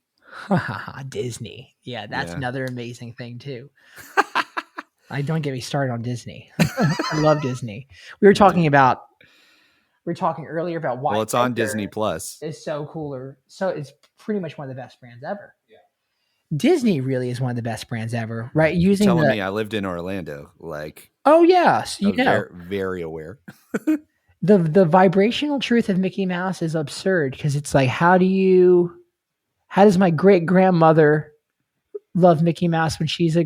Disney. Yeah, that's another amazing thing too. I don't get me started on Disney. I love Disney. We were talking earlier about why. Well, it's on Disney Plus. It's so cooler. So it's pretty much one of the best brands ever. Yeah. Disney really is one of the best brands ever, right? Telling me I lived in Orlando, like. Oh yeah, so very, very aware. The vibrational truth of Mickey Mouse is absurd because it's like, how does my great grandmother love Mickey Mouse when she's a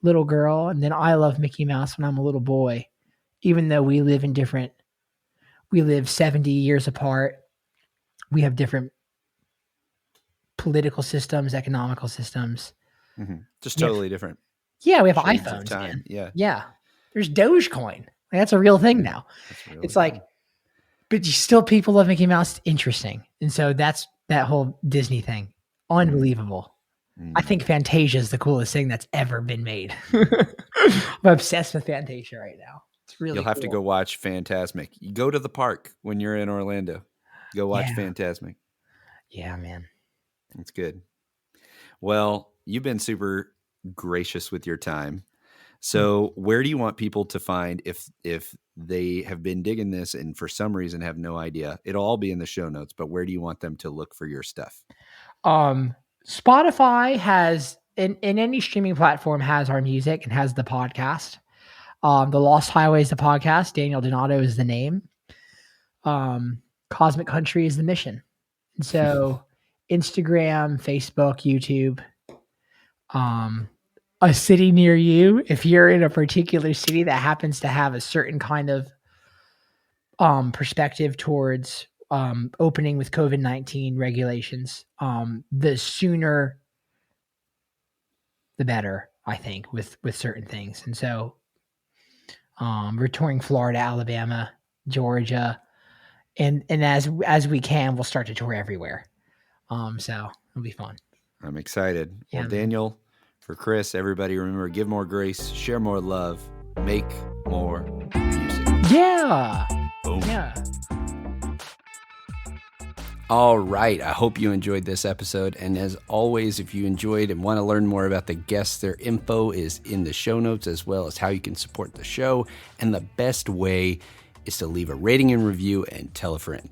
little girl, and then I love Mickey Mouse when I'm a little boy, even though we live 70 years apart. We have different political systems, economical systems. Just totally different. Yeah, we have iPhones. Man. Yeah. There's Dogecoin. Like, that's a real thing now. It's like, but still people love Mickey Mouse. It's interesting. And so that's that whole Disney thing. Unbelievable. I think Fantasia is the coolest thing that's ever been made. I'm obsessed with Fantasia right now. It's really You'll have to go watch Fantasmic. You go to the park when you're in Orlando. Go watch Fantasmic. Yeah, man. It's good. Well, you've been super gracious with your time. So where do you want people to find if they have been digging this and for some reason have no idea? It'll all be in the show notes, but where do you want them to look for your stuff? Spotify has, in any streaming platform, has our music and has the podcast. The Lost Highways, the podcast. Daniel Donato is the name. Cosmic Country is the mission. And so Instagram, Facebook, YouTube, a city near you. If you're in a particular city that happens to have a certain kind of perspective towards opening with COVID-19 regulations, the sooner the better, I think, with certain things. And so we're touring Florida, Alabama, Georgia, and as we can, we'll start to tour everywhere. So it'll be fun. I'm excited. Yeah, well, Daniel, for Chris, everybody remember, give more grace, share more love, make more music. Yeah. Boom. Yeah. All right. I hope you enjoyed this episode. And as always, if you enjoyed and want to learn more about the guests, their info is in the show notes, as well as how you can support the show. And the best way is to leave a rating and review and tell a friend.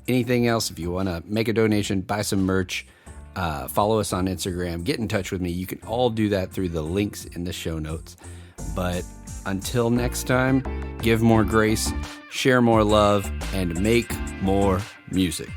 Anything else, if you want to make a donation, buy some merch, follow us on Instagram, get in touch with me. You can all do that through the links in the show notes. But until next time, give more grace, share more love, and make more music.